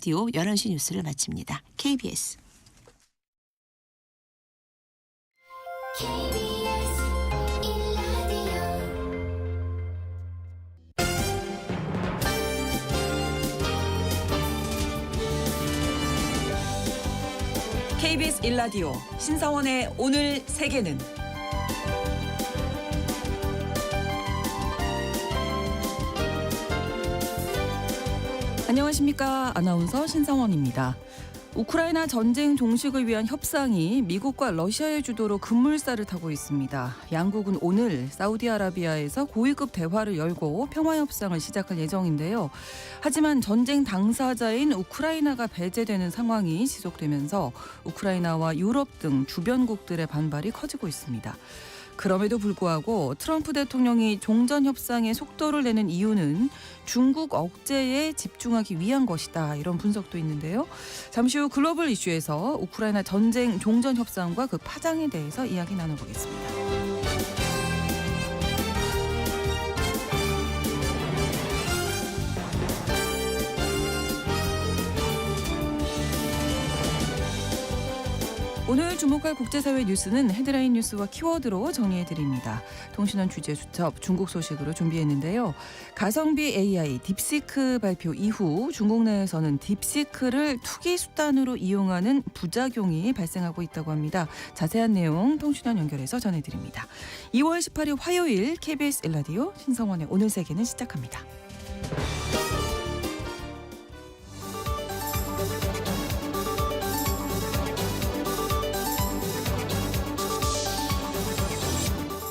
일라디오 11시 뉴스를 마칩니다. KBS. KBS 일라디오 신성원의 오늘 세계는 안녕하십니까. 아나운서 신성원입니다. 우크라이나 전쟁 종식을 위한 협상이 미국과 러시아의 주도로 급물살을 타고 있습니다. 양국은 오늘 사우디아라비아에서 고위급 대화를 열고 평화협상을 시작할 예정인데요. 하지만 전쟁 당사자인 우크라이나가 배제되는 상황이 지속되면서 우크라이나와 유럽 등 주변국들의 반발이 커지고 있습니다. 그럼에도 불구하고 트럼프 대통령이 종전협상에 속도를 내는 이유는 중국 억제에 집중하기 위한 것이다. 이런 분석도 있는데요. 잠시 후 글로벌 이슈에서 우크라이나 전쟁 종전협상과 그 파장에 대해서 이야기 나눠보겠습니다. 오늘 주목할 국제사회 뉴스는 헤드라인 뉴스와 키워드로 정리해드립니다. 통신원 취재 수첩 중국 소식으로 준비했는데요. 가성비 AI 딥시크 발표 이후 중국 내에서는 딥시크를 투기 수단으로 이용하는 부작용이 발생하고 있다고 합니다. 자세한 내용 통신원 연결해서 전해드립니다. 2월 18일 화요일 KBS 일라디오 신성원의 오늘 세계는 시작합니다.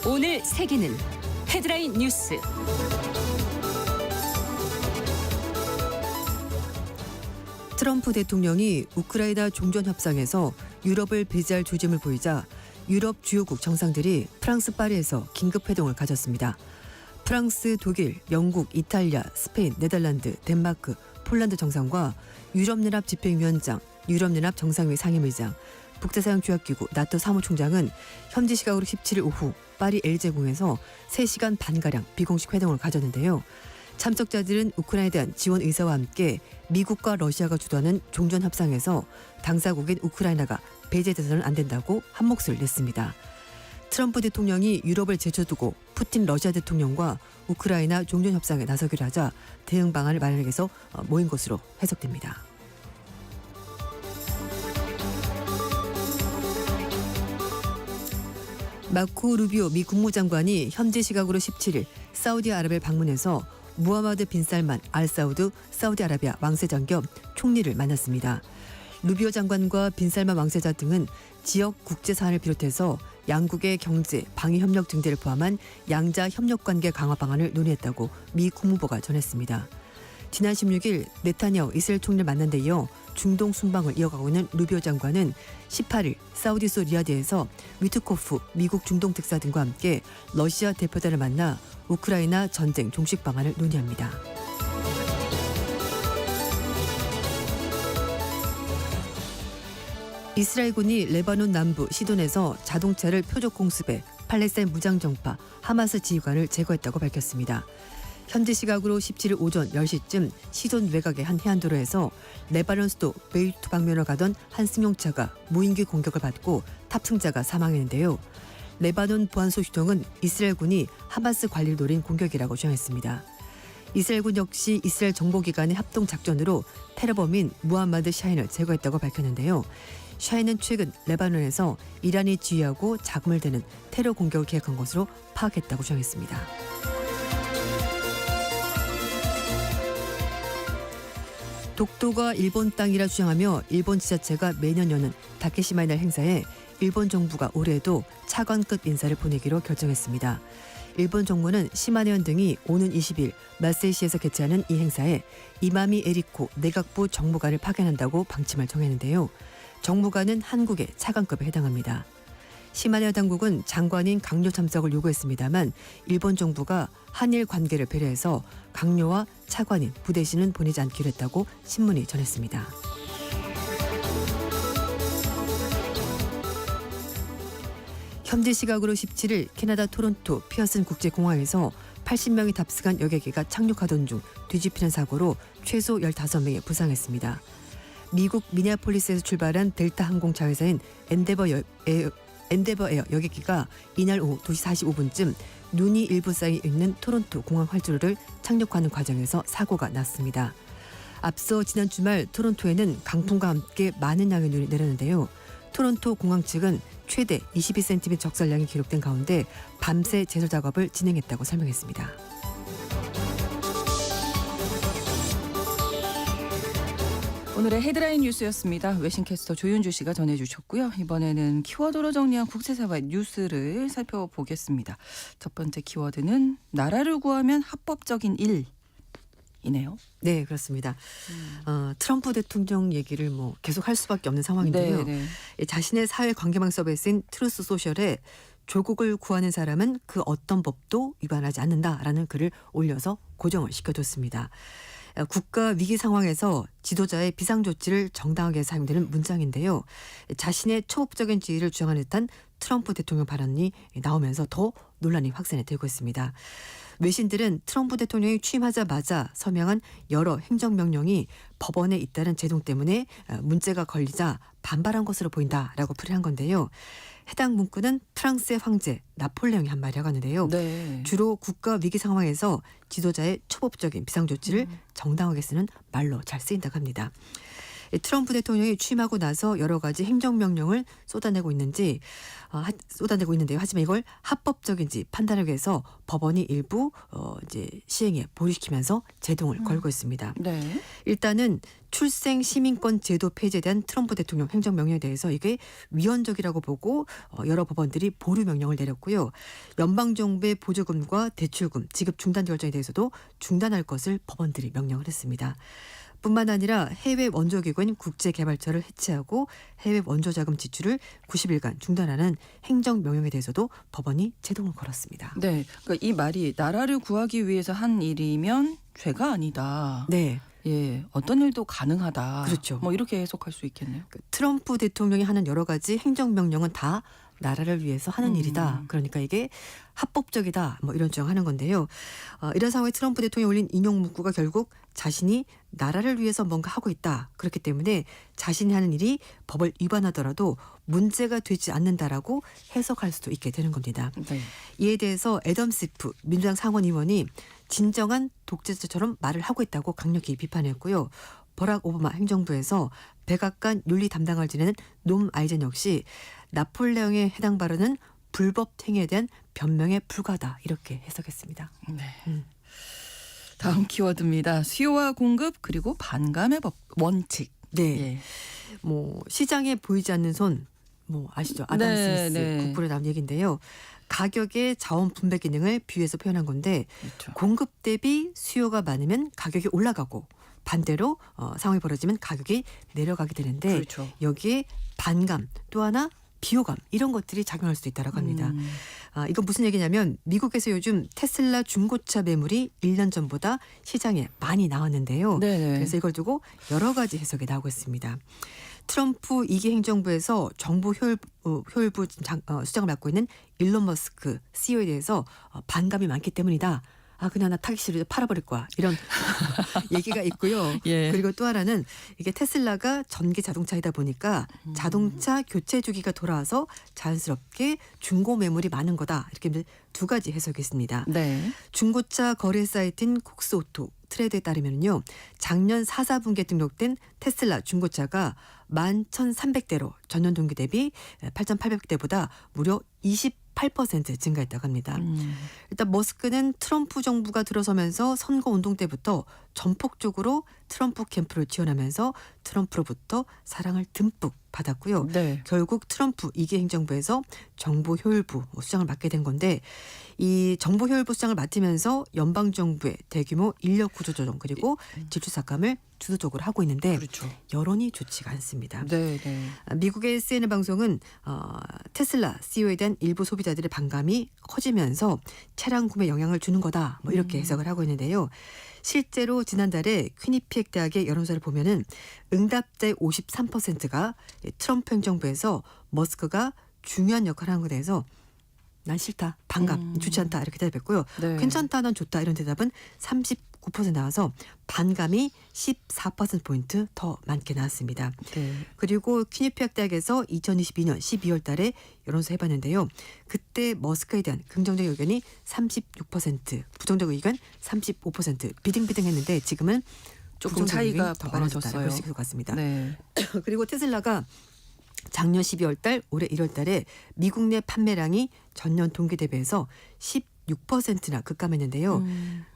오늘 세계는 헤드라인 뉴스. 트럼프 대통령이 우크라이나 종전협상에서 유럽을 배제할 조짐을 보이자 유럽 주요국 정상들이 프랑스 파리에서 긴급회동을 가졌습니다. 프랑스, 독일, 영국, 이탈리아, 스페인, 네덜란드, 덴마크, 폴란드 정상과 유럽연합 집행위원장, 유럽연합 정상회 상임의장, 북대서양조약기구 나토 사무총장은 현지 시각으로 17일 오후 파리 엘제궁에서 3시간 반가량 비공식 회동을 가졌는데요. 참석자들은 우크라이나에 대한 지원 의사와 함께 미국과 러시아가 주도하는 종전협상에서 당사국인 우크라이나가 배제돼서는 안 된다고 한몫을 냈습니다. 트럼프 대통령이 유럽을 제쳐두고 푸틴 러시아 대통령과 우크라이나 종전협상에 나서기로 하자 대응 방안을 마련하기 위해서 모인 것으로 해석됩니다. 마코 루비오 미 국무장관이 현지 시각으로 17일 사우디아라비아를 방문해서 무하마드 빈 살만 알 사우드 사우디아라비아 왕세자 겸 총리를 만났습니다. 루비오 장관과 빈 살만 왕세자 등은 지역 국제 사안을 비롯해서 양국의 경제, 방위 협력 증대를 포함한 양자 협력 관계 강화 방안을 논의했다고 미 국무부가 전했습니다. 지난 16일 네타냐후 이스라엘 총리를 만난 데 이어 중동 순방을 이어가고 있는 루비오 장관은 18일 사우디 소 리야드에서 위트코프 미국 중동 특사 등과 함께 러시아 대표단을 만나 우크라이나 전쟁 종식 방안을 논의합니다. 이스라엘군이 레바논 남부 시돈에서 자동차를 표적 공습해 팔레스타인 무장정파 하마스 지휘관을 제거했다고 밝혔습니다. 현지 시각으로 17일 오전 10시쯤 시돈 외곽의 한 해안도로에서 레바논 수도 베이루트 방면으로 가던 한 승용차가 무인기 공격을 받고 탑승자가 사망했는데요. 레바논 보안소시통은 이스라엘군이 하마스 관리를 노린 공격이라고 주장했습니다. 이스라엘군 역시 이스라엘 정보기관의 합동작전으로 테러범인 무함마드 샤힌을 제거했다고 밝혔는데요. 샤힌은 최근 레바논에서 이란이 지휘하고 자금을 대는 테러 공격을 계획한 것으로 파악했다고 주장했습니다. 독도가 일본 땅이라 주장하며 일본 지자체가 매년 여는 다케시마의 날 행사에 일본 정부가 올해도 차관급 인사를 보내기로 결정했습니다. 일본 정부는 시마네현 등이 오는 20일 마세이시에서 개최하는 이 행사에 이마미 에리코 내각부 정무관을 파견한다고 방침을 정했는데요. 정무관은 한국의 차관급에 해당합니다. 시마네현 당국은 장관인 강요 참석을 요구했습니다만 일본 정부가 한일 관계를 배려해서 강요와 차관인 부대신은 보내지 않기로 했다고 신문이 전했습니다. 현지 시각으로 17일 캐나다 토론토 피어슨 국제공항에서 80명이 탑승한 여객기가 착륙하던 중 뒤집히는 사고로 최소 15명이 부상했습니다. 미국 미네아폴리스에서 출발한 델타 항공 자회사인 엔데버 에어 여객기가 이날 오후 2시 45분쯤 눈이 일부 쌓여 있는 토론토 공항 활주로를 착륙하는 과정에서 사고가 났습니다. 앞서 지난 주말 토론토에는 강풍과 함께 많은 양의 눈이 내렸는데요. 토론토 공항 측은 최대 22cm 적설량이 기록된 가운데 밤새 제설 작업을 진행했다고 설명했습니다. 오늘의 헤드라인 뉴스였습니다. 외신캐스터 조윤주 씨가 전해주셨고요. 이번에는 키워드로 정리한 국제사회 뉴스를 살펴보겠습니다. 첫 번째 키워드는 나라를 구하면 합법적인 일이네요. 네, 그렇습니다. 트럼프 대통령 얘기를 계속 할 수밖에 없는 상황인데요. 네. 자신의 사회 관계망 서비스인 트루스 소셜에 조국을 구하는 사람은 그 어떤 법도 위반하지 않는다라는 글을 올려서 고정을 시켜뒀습니다. 국가 위기 상황에서 지도자의 비상조치를 정당하게 사용되는 문장인데요. 자신의 초법적인 지위를 주장하는 듯한 트럼프 대통령 발언이 나오면서 더 논란이 확산이 되고 있습니다. 외신들은 트럼프 대통령이 취임하자마자 서명한 여러 행정명령이 법원에 잇따른 제동 때문에 문제가 걸리자 반발한 것으로 보인다라고 풀이한 건데요. 해당 문구는 프랑스의 황제 나폴레옹이 한 말이라고 하는데요. 네. 주로 국가 위기 상황에서 지도자의 초법적인 비상조치를 정당하게 쓰는 말로 잘 쓰인다고 합니다. 트럼프 대통령이 취임하고 나서 여러 가지 행정명령을 쏟아내고 있는데요. 하지만 이걸 합법적인지 판단하기 위해서 법원이 일부 이제 시행에 보류시키면서 제동을 걸고 있습니다. 네. 일단은 출생 시민권 제도 폐지에 대한 트럼프 대통령 행정명령에 대해서 이게 위헌적이라고 보고 여러 법원들이 보류 명령을 내렸고요. 연방정부의 보조금과 대출금 지급 중단 결정에 대해서도 중단할 것을 법원들이 명령을 했습니다. 뿐만 아니라 해외 원조기구인 국제개발처를 해체하고 해외 원조자금 지출을 90일간 중단하는 행정명령에 대해서도 법원이 제동을 걸었습니다. 네. 그러니까 이 말이 나라를 구하기 위해서 한 일이면 죄가 아니다. 네. 예, 어떤 일도 가능하다. 그렇죠. 이렇게 해석할 수 있겠네요. 트럼프 대통령이 하는 여러 가지 행정명령은 다 나라를 위해서 하는 일이다. 그러니까 이게 합법적이다. 이런 주장하는 건데요. 이런 상황에 트럼프 대통령이 올린 인용 문구가 결국 자신이 나라를 위해서 뭔가 하고 있다. 그렇기 때문에 자신이 하는 일이 법을 위반하더라도 문제가 되지 않는다라고 해석할 수도 있게 되는 겁니다. 네. 이에 대해서 애덤 시프 민주당 상원의원이 진정한 독재자처럼 말을 하고 있다고 강력히 비판했고요. 버락 오바마 행정부에서 백악관 윤리 담당을 지내는 놈 아이젠 역시 나폴레옹의 해당 발언은 불법 행위에 대한 변명에 불과하다 이렇게 해석했습니다. 네. 다음 키워드입니다. 수요와 공급 그리고 반감의 원칙. 네. 예. 시장에 보이지 않는 손 아시죠? 아담 네, 스미스 네. 국부에 나온 얘기인데요. 가격의 자원 분배 기능을 비유해서 표현한 건데 그렇죠. 공급 대비 수요가 많으면 가격이 올라가고 반대로 상황이 벌어지면 가격이 내려가게 되는데 그렇죠. 여기에 반감 또 하나 비호감 이런 것들이 작용할 수 있다고 합니다. 이건 무슨 얘기냐면 미국에서 요즘 테슬라 중고차 매물이 1년 전보다 시장에 많이 나왔는데요. 네네. 그래서 이걸 두고 여러 가지 해석이 나오고 있습니다. 트럼프 2기 행정부에서 정부 효율부 수장을 맡고 있는 일론 머스크 CEO에 대해서 반감이 많기 때문이다. 그냥 나 타기 싫어 팔아버릴 거야. 이런 얘기가 있고요. 예. 그리고 또 하나는 이게 테슬라가 전기 자동차이다 보니까 자동차 교체 주기가 돌아와서 자연스럽게 중고 매물이 많은 거다. 이렇게 두 가지 해석이 있습니다. 네. 중고차 거래 사이트인 콕스오토 트레이드에 따르면요. 작년 4, 4분기에 등록된 테슬라 중고차가 11,300대로 전년 동기 대비 8,800대보다 무려 28% 증가했다고 합니다. 일단 머스크는 트럼프 정부가 들어서면서 선거운동 때부터 전폭적으로 트럼프 캠프를 지원하면서 트럼프로부터 사랑을 듬뿍 받았고요. 네. 결국 트럼프 2기 행정부에서 정보효율부 수장을 맡게 된 건데 이 정보효율부 수장을 맡으면서 연방정부의 대규모 인력 구조 조정 그리고 지출 삭감을 주도적으로 하고 있는데 그렇죠. 여론이 좋지가 않습니다. 네. 미국의 CNN 방송은 테슬라 CEO에 대한 일부 소비자들의 반감이 커지면서 차량 구매 영향을 주는 거다. 이렇게 해석을 하고 있는데요. 실제로 지난달에 퀴니피엑 대학의 여론조사를 보면은 응답자의 53%가 트럼프 행정부에서 머스크가 중요한 역할을 하는 것에 대해서 난 싫다, 반감, 좋지 않다 이렇게 대답했고요. 네. 괜찮다, 난 좋다 이런 대답은 9% 나와서 반감이 14%포인트 더 많게 나왔습니다. 네. 그리고 퀴니피악 대학에서 2022년 12월 달에 여론조사 해봤는데요. 그때 머스크에 대한 긍정적 의견이 36%, 부정적 의견 35% 비등비등했는데 지금은 조금 부정적 차이가 의견이 더 많아졌다고 벌어졌어요. 할 수 있을 것 같습니다. 네. 그리고 테슬라가 작년 12월 달, 올해 1월 달에 미국 내 판매량이 전년 동기 대비해서 16%나 급감했는데요.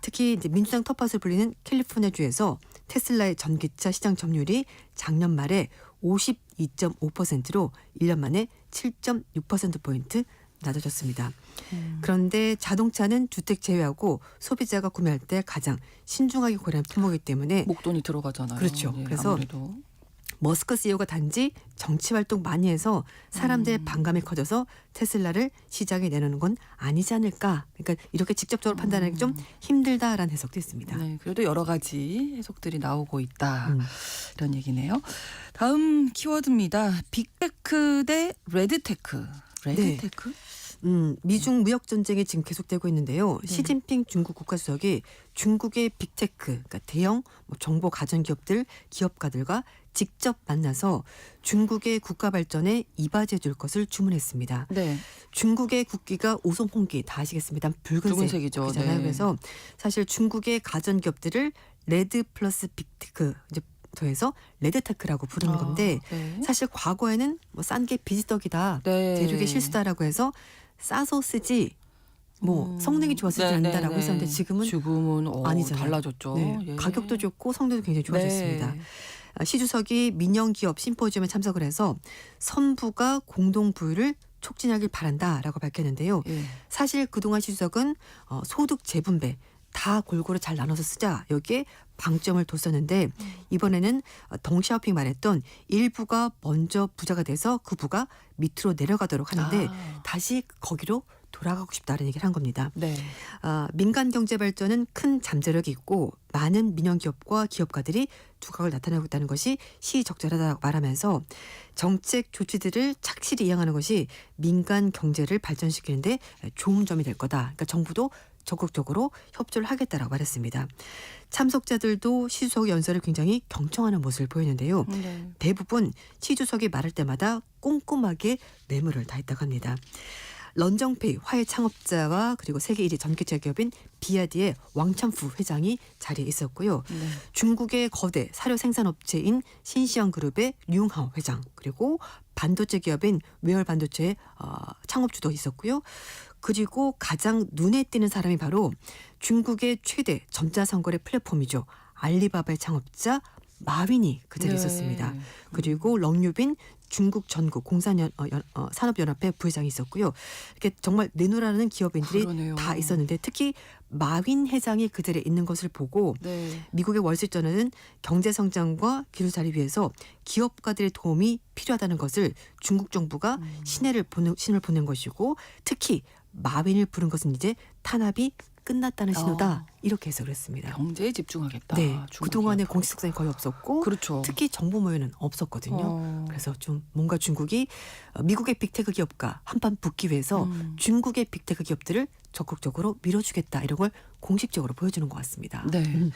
특히 이제 민주당 텃밭을 불리는 캘리포니아주에서 테슬라의 전기차 시장 점유율이 작년 말에 52.5%로 1년 만에 7.6%포인트 낮아졌습니다. 그런데 자동차는 주택 제외하고 소비자가 구매할 때 가장 신중하게 고려하는 품목이기 때문에 목돈이 들어가잖아요. 그렇죠. 예, 그래서 아무래도. 머스크 CEO가 단지 정치 활동 많이 해서 사람들의 반감이 커져서 테슬라를 시장에 내놓는 건 아니지 않을까. 그러니까 이렇게 직접적으로 판단하기 좀 힘들다라는 해석도 있습니다. 네, 그래도 여러 가지 해석들이 나오고 있다. 음. 이런 얘기네요. 다음 키워드입니다. 빅테크 대 레드테크. 레드테크? 미중 무역 전쟁이 지금 계속되고 있는데요. 네. 시진핑 중국 국가주석이 중국의 빅테크, 그러니까 대형 정보 가전 기업들, 기업가들과 직접 만나서 중국의 국가 발전에 이바지해 줄 것을 주문했습니다. 네. 중국의 국기가 오송홍기 다 아시겠습니다. 붉은색이죠. 붉은색이잖아요. 네. 그래서 사실 중국의 가전 기업들을 레드 플러스 빅테크 이제 더해서 레드테크라고 부르는 건데 네. 사실 과거에는 뭐 싼 게 비지떡이다, 네. 제조기 실수다라고 해서 싸서 쓰지 뭐 성능이 좋았을 때 한다라고 했었는데 지금은 아니잖아요. 달라졌죠. 네, 예. 가격도 좋고 성능도 굉장히 좋아졌습니다. 네. 시 주석이 민영기업 심포지엄에 참석을 해서 선부가 공동 부유를 촉진하길 바란다라고 밝혔는데요. 예. 사실 그동안 시 주석은 소득 재분배 다 골고루 잘 나눠서 쓰자 여기에 방점을 뒀었는데 이번에는 덩샤오핑 말했던 일부가 먼저 부자가 돼서 그 부가 밑으로 내려가도록 하는데 다시 거기로 돌아가고 싶다는 얘기를 한 겁니다. 네. 민간 경제 발전은 큰 잠재력이 있고 많은 민영 기업과 기업가들이 두각을 나타내고 있다는 것이 시적절하다고 말하면서 정책 조치들을 착실히 이행하는 것이 민간 경제를 발전시키는데 좋은 점이 될 거다. 그러니까 정부도 적극적으로 협조를 하겠다라고 말했습니다. 참석자들도 시 주석의 연설을 굉장히 경청하는 모습을 보이는데요. 네. 대부분 시 주석이 말할 때마다 꼼꼼하게 메모를 다했다고 합니다. 런정페이 화해 창업자와 그리고 세계 1위 전기차 기업인 비아디의 왕찬푸 회장이 자리에 있었고요. 네. 중국의 거대 사료 생산업체인 신시영 그룹의 류하오 회장 그리고 반도체 기업인 웨얼 반도체의 창업주도 있었고요. 그리고 가장 눈에 띄는 사람이 바로 중국의 최대 전자상거래 플랫폼이죠. 알리바바의 창업자 마윈이 그 자리에 있었습니다. 그리고 렁유빈 중국 전국 산업연합회 부회장이 있었고요. 이렇게 정말 내노라는 기업인들이 그러네요. 다 있었는데 특히 마윈 회장이 그 자리에 있는 것을 보고 네. 미국의 월스트리트저널은 경제 성장과 기술 자리 위해서 기업가들의 도움이 필요하다는 것을 중국 정부가 신을 보낸 것이고 특히 마윈을 부른 것은 이제 탄압이 끝났다는 신호다. 이렇게 해석을 했습니다. 경제에 집중하겠다. 네, 중국 그동안에 기업으로. 공식 석상이 거의 없었고 그렇죠. 특히 정보 모여는 없었거든요. 그래서 좀 뭔가 중국이 미국의 빅테크 기업과 한판 붙기 위해서 중국의 빅테크 기업들을 적극적으로 밀어주겠다 이런 걸 공식적으로 보여주는 것 같습니다. 네.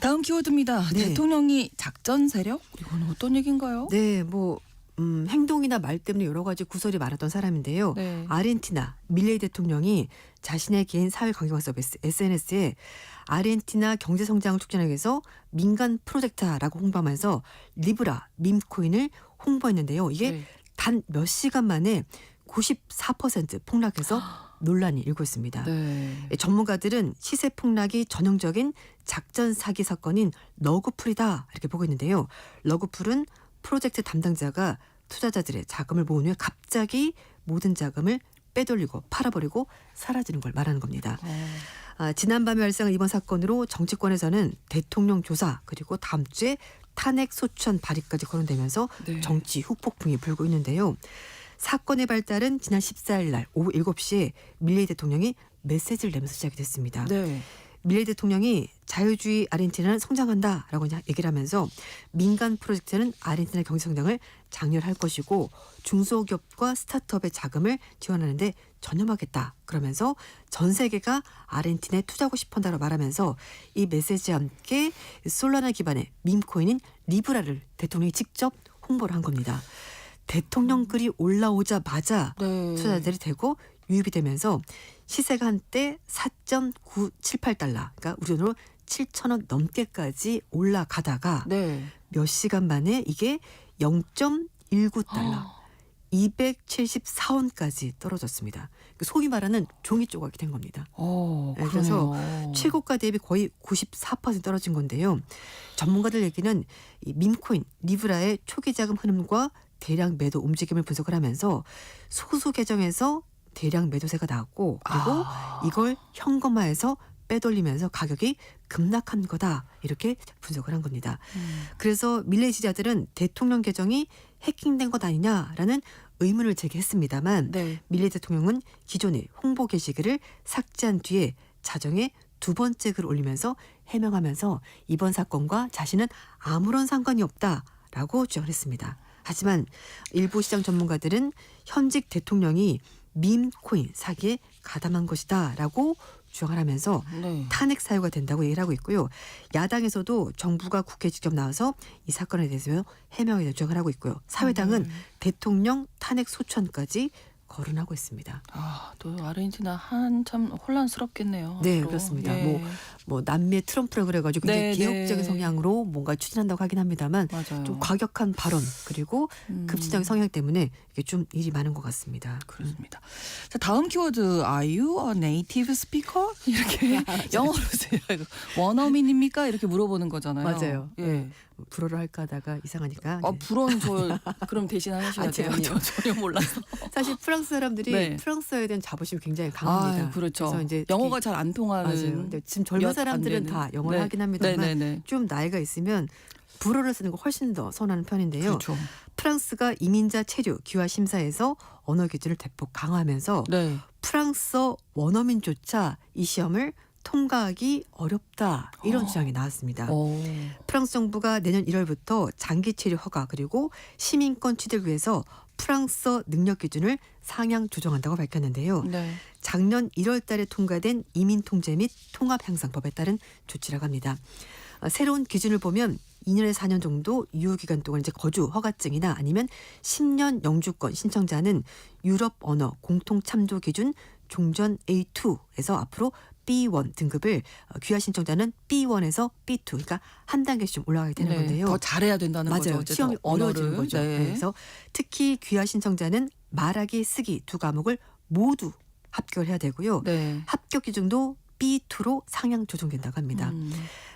다음 키워드입니다. 네. 대통령이 작전 세력? 이건 어떤 얘기인가요? 네, 뭐 행동이나 말 때문에 여러 가지 구설이 많았던 사람인데요. 네. 아르헨티나 밀레이 대통령이 자신의 개인 사회 관계망 서비스 SNS에 아르헨티나 경제 성장을 촉진하기 위해서 민간 프로젝트라고 홍보하면서 리브라 밈코인을 홍보했는데요. 이게 네. 단 몇 시간 만에 94% 폭락해서 논란이 일고 있습니다. 네. 전문가들은 시세 폭락이 전형적인 작전 사기 사건인 러그풀이다 이렇게 보고 있는데요. 러그풀은 프로젝트 담당자가 투자자들의 자금을 모은 후에 갑자기 모든 자금을 빼돌리고 팔아버리고 사라지는 걸 말하는 겁니다. 지난밤에 발생한 이번 사건으로 정치권에서는 대통령 조사 그리고 다음 주에 탄핵 소추안 발의까지 거론되면서 네. 정치 후폭풍이 불고 있는데요. 사건의 발달은 지난 14일 날 오후 7시에 밀레이 대통령이 메시지를 내면서 시작이 됐습니다. 네. 밀레이 대통령이 자유주의 아르헨티나는 성장한다라고 얘기를 하면서 민간 프로젝트는 아르헨티나 경제 성장을 장려할 것이고 중소기업과 스타트업의 자금을 지원하는데 전념하겠다. 그러면서 전 세계가 아르헨티나에 투자하고 싶어한다고 말하면서 이 메시지와 함께 솔라나 기반의 밈코인인 리브라를 대통령이 직접 홍보를 한 겁니다. 대통령글이 올라오자마자 네. 투자자들이 되고 유입이 되면서 시세가 한때 4.978달러, 그러니까 우리 돈으로 7,000원 넘게까지 올라가다가 네. 몇 시간 만에 이게 0.19달러, 274원까지 떨어졌습니다. 소위 말하는 종이 조각이 된 겁니다. 네, 그래서 그러네요. 최고가 대비 거의 94% 떨어진 건데요. 전문가들 얘기는 이 밈코인 리브라의 초기 자금 흐름과 대량 매도 움직임을 분석을 하면서 소수 계정에서 대량 매도세가 나왔고 그리고 이걸 현금화해서 빼돌리면서 가격이 급락한 거다 이렇게 분석을 한 겁니다. 그래서 밀레이 지지자들은 대통령 계정이 해킹된 것 아니냐라는 의문을 제기했습니다만 네. 밀레이 대통령은 기존의 홍보 게시글을 삭제한 뒤에 자정에 두 번째 글을 올리면서 해명하면서 이번 사건과 자신은 아무런 상관이 없다라고 주장을 했습니다. 하지만 일부 시장 전문가들은 현직 대통령이 밈코인 사기에 가담한 것이다라고 주장을 하면서 네. 탄핵 사유가 된다고 얘기를 하고 있고요. 야당에서도 정부가 국회에 직접 나와서 이 사건에 대해서 해명에 대한 주장을 하고 있고요. 사회당은 대통령 탄핵 소추안까지 거론하고 있습니다. 또 아르헨티나 한참 혼란스럽겠네요. 네, 앞으로. 그렇습니다. 예. 뭐 남미의 트럼프라 그래가지고 굉장히 네, 개혁적인 네. 성향으로 뭔가 추진한다고 하긴 합니다만 맞아요. 좀 과격한 발언 그리고 급진적인 성향 때문에 이게 좀 일이 많은 것 같습니다. 그렇습니다. 자, 다음 키워드 Are you a native speaker? 이렇게 영어로 써요. 원어민입니까? 이렇게 물어보는 거잖아요. 맞아요. 예. 불어를 할까 하다가 이상하니까. 네. 불어는 저 그럼 대신 하셔야 돼요. 제가요? 저 전혀 몰라서. 사실 프랑스 사람들이 네. 프랑스어에 대한 자부심이 굉장히 강합니다. 그렇죠. 그래서 이제 영어가 잘 안 통하는. 맞아요. 근데 지금 젊은 몇 사람들은 안 되는. 다 영어를 네. 하긴 합니다만 네네네. 좀 나이가 있으면 불어를 쓰는 거 훨씬 더 선호하는 편인데요. 그렇죠. 프랑스가 이민자 체류 귀화 심사에서 언어 기준을 대폭 강화하면서 네. 프랑스어 원어민조차 이 시험을 통과하기 어렵다 이런 주장이 나왔습니다. 프랑스 정부가 내년 1월부터 장기 체류 허가 그리고 시민권 취득을 위해서 프랑스어 능력 기준을 상향 조정한다고 밝혔는데요. 네. 작년 1월 달에 통과된 이민 통제 및 통합 향상법에 따른 조치라고 합니다. 새로운 기준을 보면 2년에서 4년 정도 유효 기간 동안 이제 거주 허가증이나 아니면 10년 영주권 신청자는 유럽 언어 공통 참조 기준 종전 A2에서 앞으로 B1 등급을 귀화 신청자는 B1에서 B2 그러니까 한 단계씩 좀 올라가게 되는 건데요. 더 잘해야 된다는 거죠. 맞아요. 어쨌든 시험이 어려워지는 언어를. 거죠. 네. 그래서 특히 귀화 신청자는 말하기, 쓰기 두 과목을 모두 합격을 해야 되고요. 네. 합격 기준도 B2로 상향 조정된다고 합니다.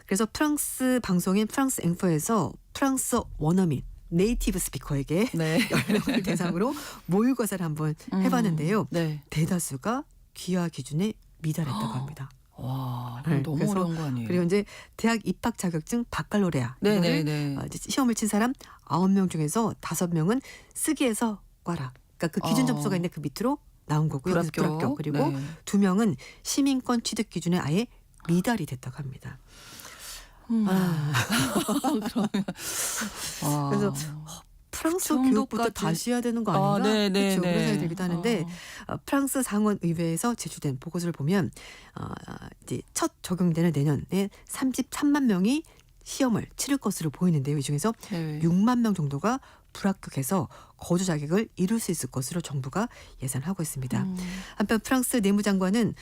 그래서 프랑스 방송인 프랑스 앵커에서 프랑스어 원어민 네이티브 스피커에게 네. 10명을 대상으로 모의고사를 한번 해봤는데요. 네. 대다수가 귀화 기준에 미달했다고 합니다. 와, 네, 너무 그래서 어려운 거 아니에요? 그리고 이제 대학 입학 자격증 바칼로레아 이거를 네네네. 이제 시험을 친 사람 9명 중에서 5명은 쓰기에서 꽈라. 그러니까 그 기준 점수가 있는데 그 밑으로 나온 거고요. 그래서 불합격. 그리고 네. 2명은 시민권 취득 기준에 아예 미달이 됐다고 합니다. 그래서 프랑스어 교육부터 정도까지? 다시 해야 되는 거 아닌가? 네네네. 그렇죠. 그런 생각이 들기도 하는데 프랑스 상원 의회에서 제출된 보고서를 보면 이제 첫 적용되는 내년에 33만 명이 시험을 치를 것으로 보이는데요. 이 중에서 네. 6만 명 정도가 불합격해서 거주 자격을 이룰 수 있을 것으로 정부가 예상하고 있습니다. 한편 프랑스 내무장관은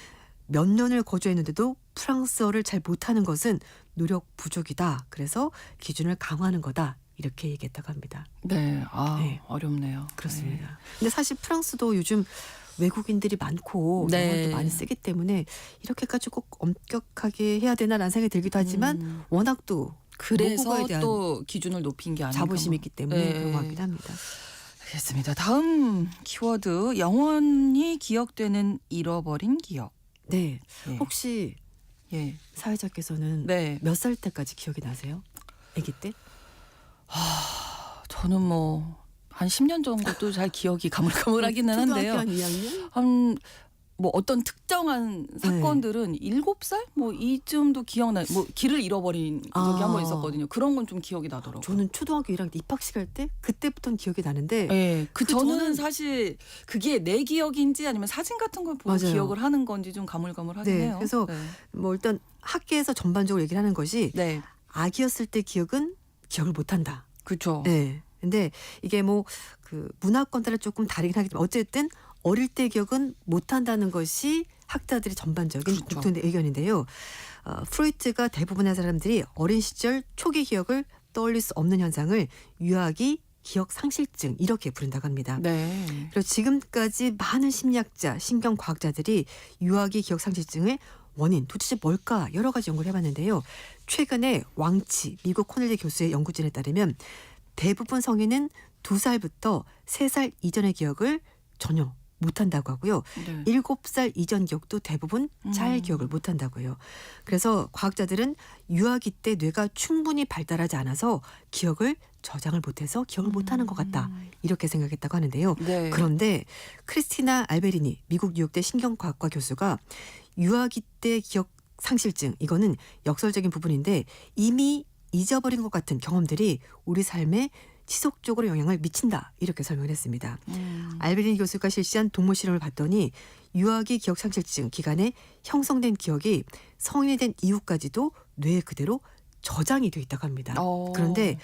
몇 년을 거주했는데도 프랑스어를 잘 못하는 것은 노력 부족이다. 그래서 기준을 강화하는 거다. 이렇게 얘기했다고 합니다. 네. 네. 어렵네요. 그렇습니다. 근데 사실 프랑스도 요즘 외국인들이 많고 네. 영어도 많이 쓰기 때문에 이렇게까지 꼭 엄격하게 해야 되나라는 생각이 들기도 하지만 워낙 또 그래서 모국어에 대한 또 기준을 높인 게 아닌가. 자부심이 있기 때문에 네. 그런 것 같기도 합니다. 알겠습니다. 다음 키워드 영원히 기억되는 잃어버린 기억. 네. 예. 혹시 예. 사회자께서는 네. 몇 살 때까지 기억이 나세요? 아기 때? 저는 뭐 한 10년 정도도 잘 기억이 가물가물하기는 한데요. 초등학교 한 2학년? 한 뭐 어떤 특정한 사건들은 7살 뭐 이쯤도 기억나. 뭐 길을 잃어버린 적이 한 번 있었거든요. 그런 건 좀 기억이 나더라고요. 저는 초등학교 1학년 때 입학식 할 때 그때부터는 기억이 나는데 네, 저는 저는 사실 그게 내 기억인지 아니면 사진 같은 걸 보고 맞아요. 기억을 하는 건지 좀 가물가물하긴 네, 해요. 그래서 뭐 일단 학계에서 전반적으로 얘기를 하는 것이 네, 아기였을 때 기억은 기억을 못한다. 그렇죠. 네. 근데 이게 뭐 그 문화권 따라 조금 다르긴 하겠지만 어쨌든 어릴 때 기억은 못한다는 것이 학자들의 전반적인 그렇죠. 공통된 의견인데요. 프로이트가 대부분의 사람들이 어린 시절 초기 기억을 떠올릴 수 없는 현상을 유아기 기억 상실증 이렇게 부른다고 합니다. 네. 그리고 지금까지 많은 심리학자, 신경과학자들이 유아기 기억 상실증의 원인 도대체 뭘까 여러 가지 연구를 해봤는데요. 최근에 왕치 미국 코넬리 교수의 연구진에 따르면 대부분 성인은 2살부터 3살 이전의 기억을 전혀 못한다고 하고요. 네. 7살 이전 기억도 대부분 잘 기억을 못한다고요. 그래서 과학자들은 유아기 때 뇌가 충분히 발달하지 않아서 기억을 저장을 못해서 기억을 못하는 것 같다. 이렇게 생각했다고 하는데요. 네. 그런데 크리스티나 알베리니 미국 뉴욕대 신경과학과 교수가 유아기 때 기억 상실증 이거는 역설적인 부분인데 이미 잊어버린 것 같은 경험들이 우리 삶에 지속적으로 영향을 미친다 이렇게 설명을 했습니다. 알베리니 교수가 실시한 동물 실험을 봤더니 유아기 기억 상실증 기간에 형성된 기억이 성인이 된 이후까지도 뇌에 그대로 저장이 돼 있다고 합니다. 그런데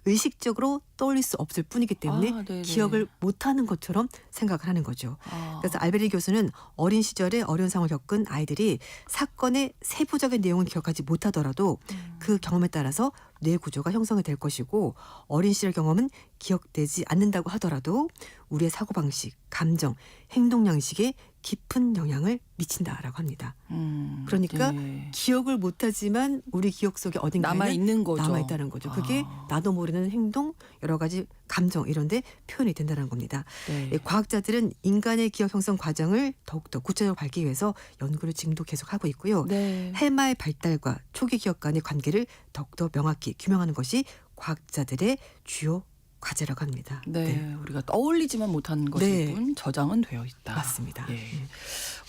의식적으로 떠올릴 수 없을 뿐이기 때문에 네네. 기억을 못하는 것처럼 생각을 하는 거죠. 그래서 알베리 교수는 어린 시절에 어려운 상황을 겪은 아이들이 사건의 세부적인 내용은 기억하지 못하더라도 그 경험에 따라서 뇌 구조가 형성이 될 것이고 어린 시절 경험은 기억되지 않는다고 하더라도 우리의 사고방식, 감정, 행동 양식에 깊은 영향을 미친다라고 합니다. 그러니까 네. 기억을 못하지만 우리 기억 속에 어딘가에 남아 있는 거죠. 남아있다는 거죠. 그게 나도 모르는 행동, 여러 가지 감정 이런 데 표현이 된다는 겁니다. 네. 과학자들은 인간의 기억 형성 과정을 더욱더 구체적으로 밝히기 위해서 연구를 지금도 계속하고 있고요. 네. 해마의 발달과 초기 기억 간의 관계를 더욱더 명확히 규명하는 것이 과학자들의 주요 과제라고 합니다. 네, 우리가 떠올리지만 못하는 것이군 저장은 되어 있다. 맞습니다. 예.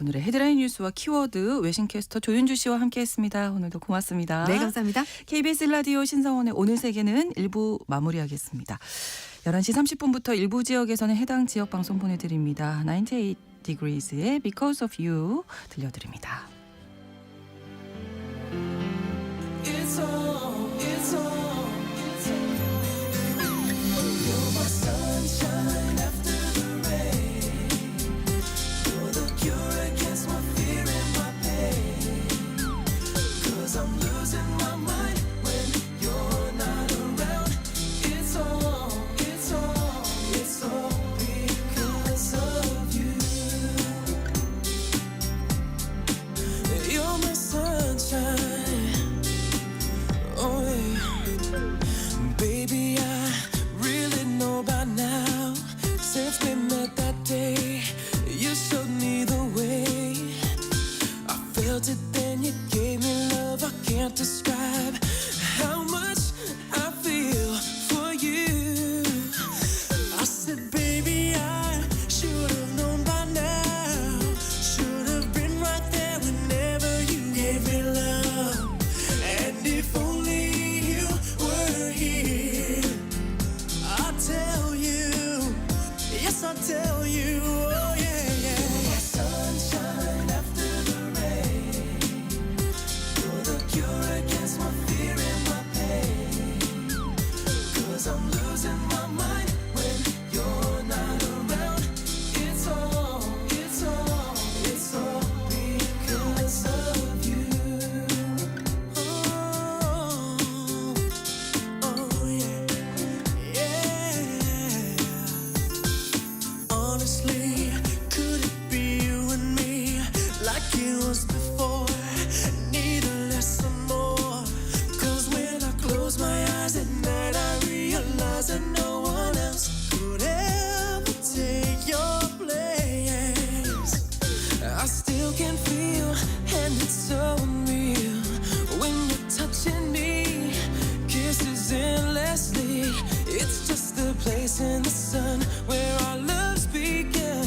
오늘의 헤드라인 뉴스와 키워드 외신캐스터 조윤주 씨와 함께했습니다. 오늘도 고맙습니다. 네, 감사합니다. KBS 라디오 신성원의 오늘 세계는 1부 마무리하겠습니다. 11시 30분부터 일부 지역에서는 해당 지역 방송 보내드립니다. 98 Degrees의 Because of You 들려드립니다. It's all, it's all, it's all. You're my sunshine after the rain. You're the cure against my fear and my pain. 'Cause I'm losing my mind when you're not around. It's all, it's all, it's all because of you. You're my sunshine. Oh yeah. Baby, I really know by now. Since we met that day, you showed me the way. I felt it then, you gave me love I can't describe. How much I feel for you. I said, baby, I should have known by now. Should have been right there whenever you gave me love. And if only you were here, I tell you, yes I tell you, oh yeah, yeah. You're my sunshine after the rain. You're the cure against my fear and my pain. 'Cause I'm losing my mind when you're not around. It's all, it's all, it's all because of you. Oh yeah, yeah. Honestly, could it be you and me like it was before? Neither less or more. 'Cause when I close my eyes at night, I realize that no one else could ever take your place. I still can feel, and it's so unreal when you're touching me, kisses endlessly. It's just the place in the sun where our loves began.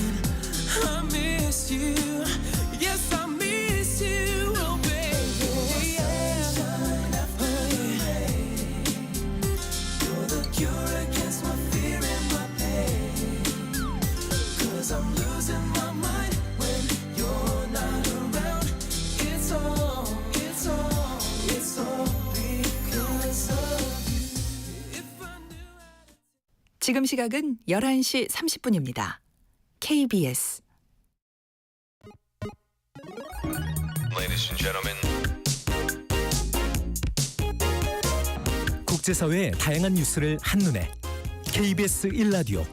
I miss you. 지금 시각은 11시 30분입니다. KBS Ladies and gentlemen. 국제사회의 다양한 뉴스를 한눈에 KBS 1라디오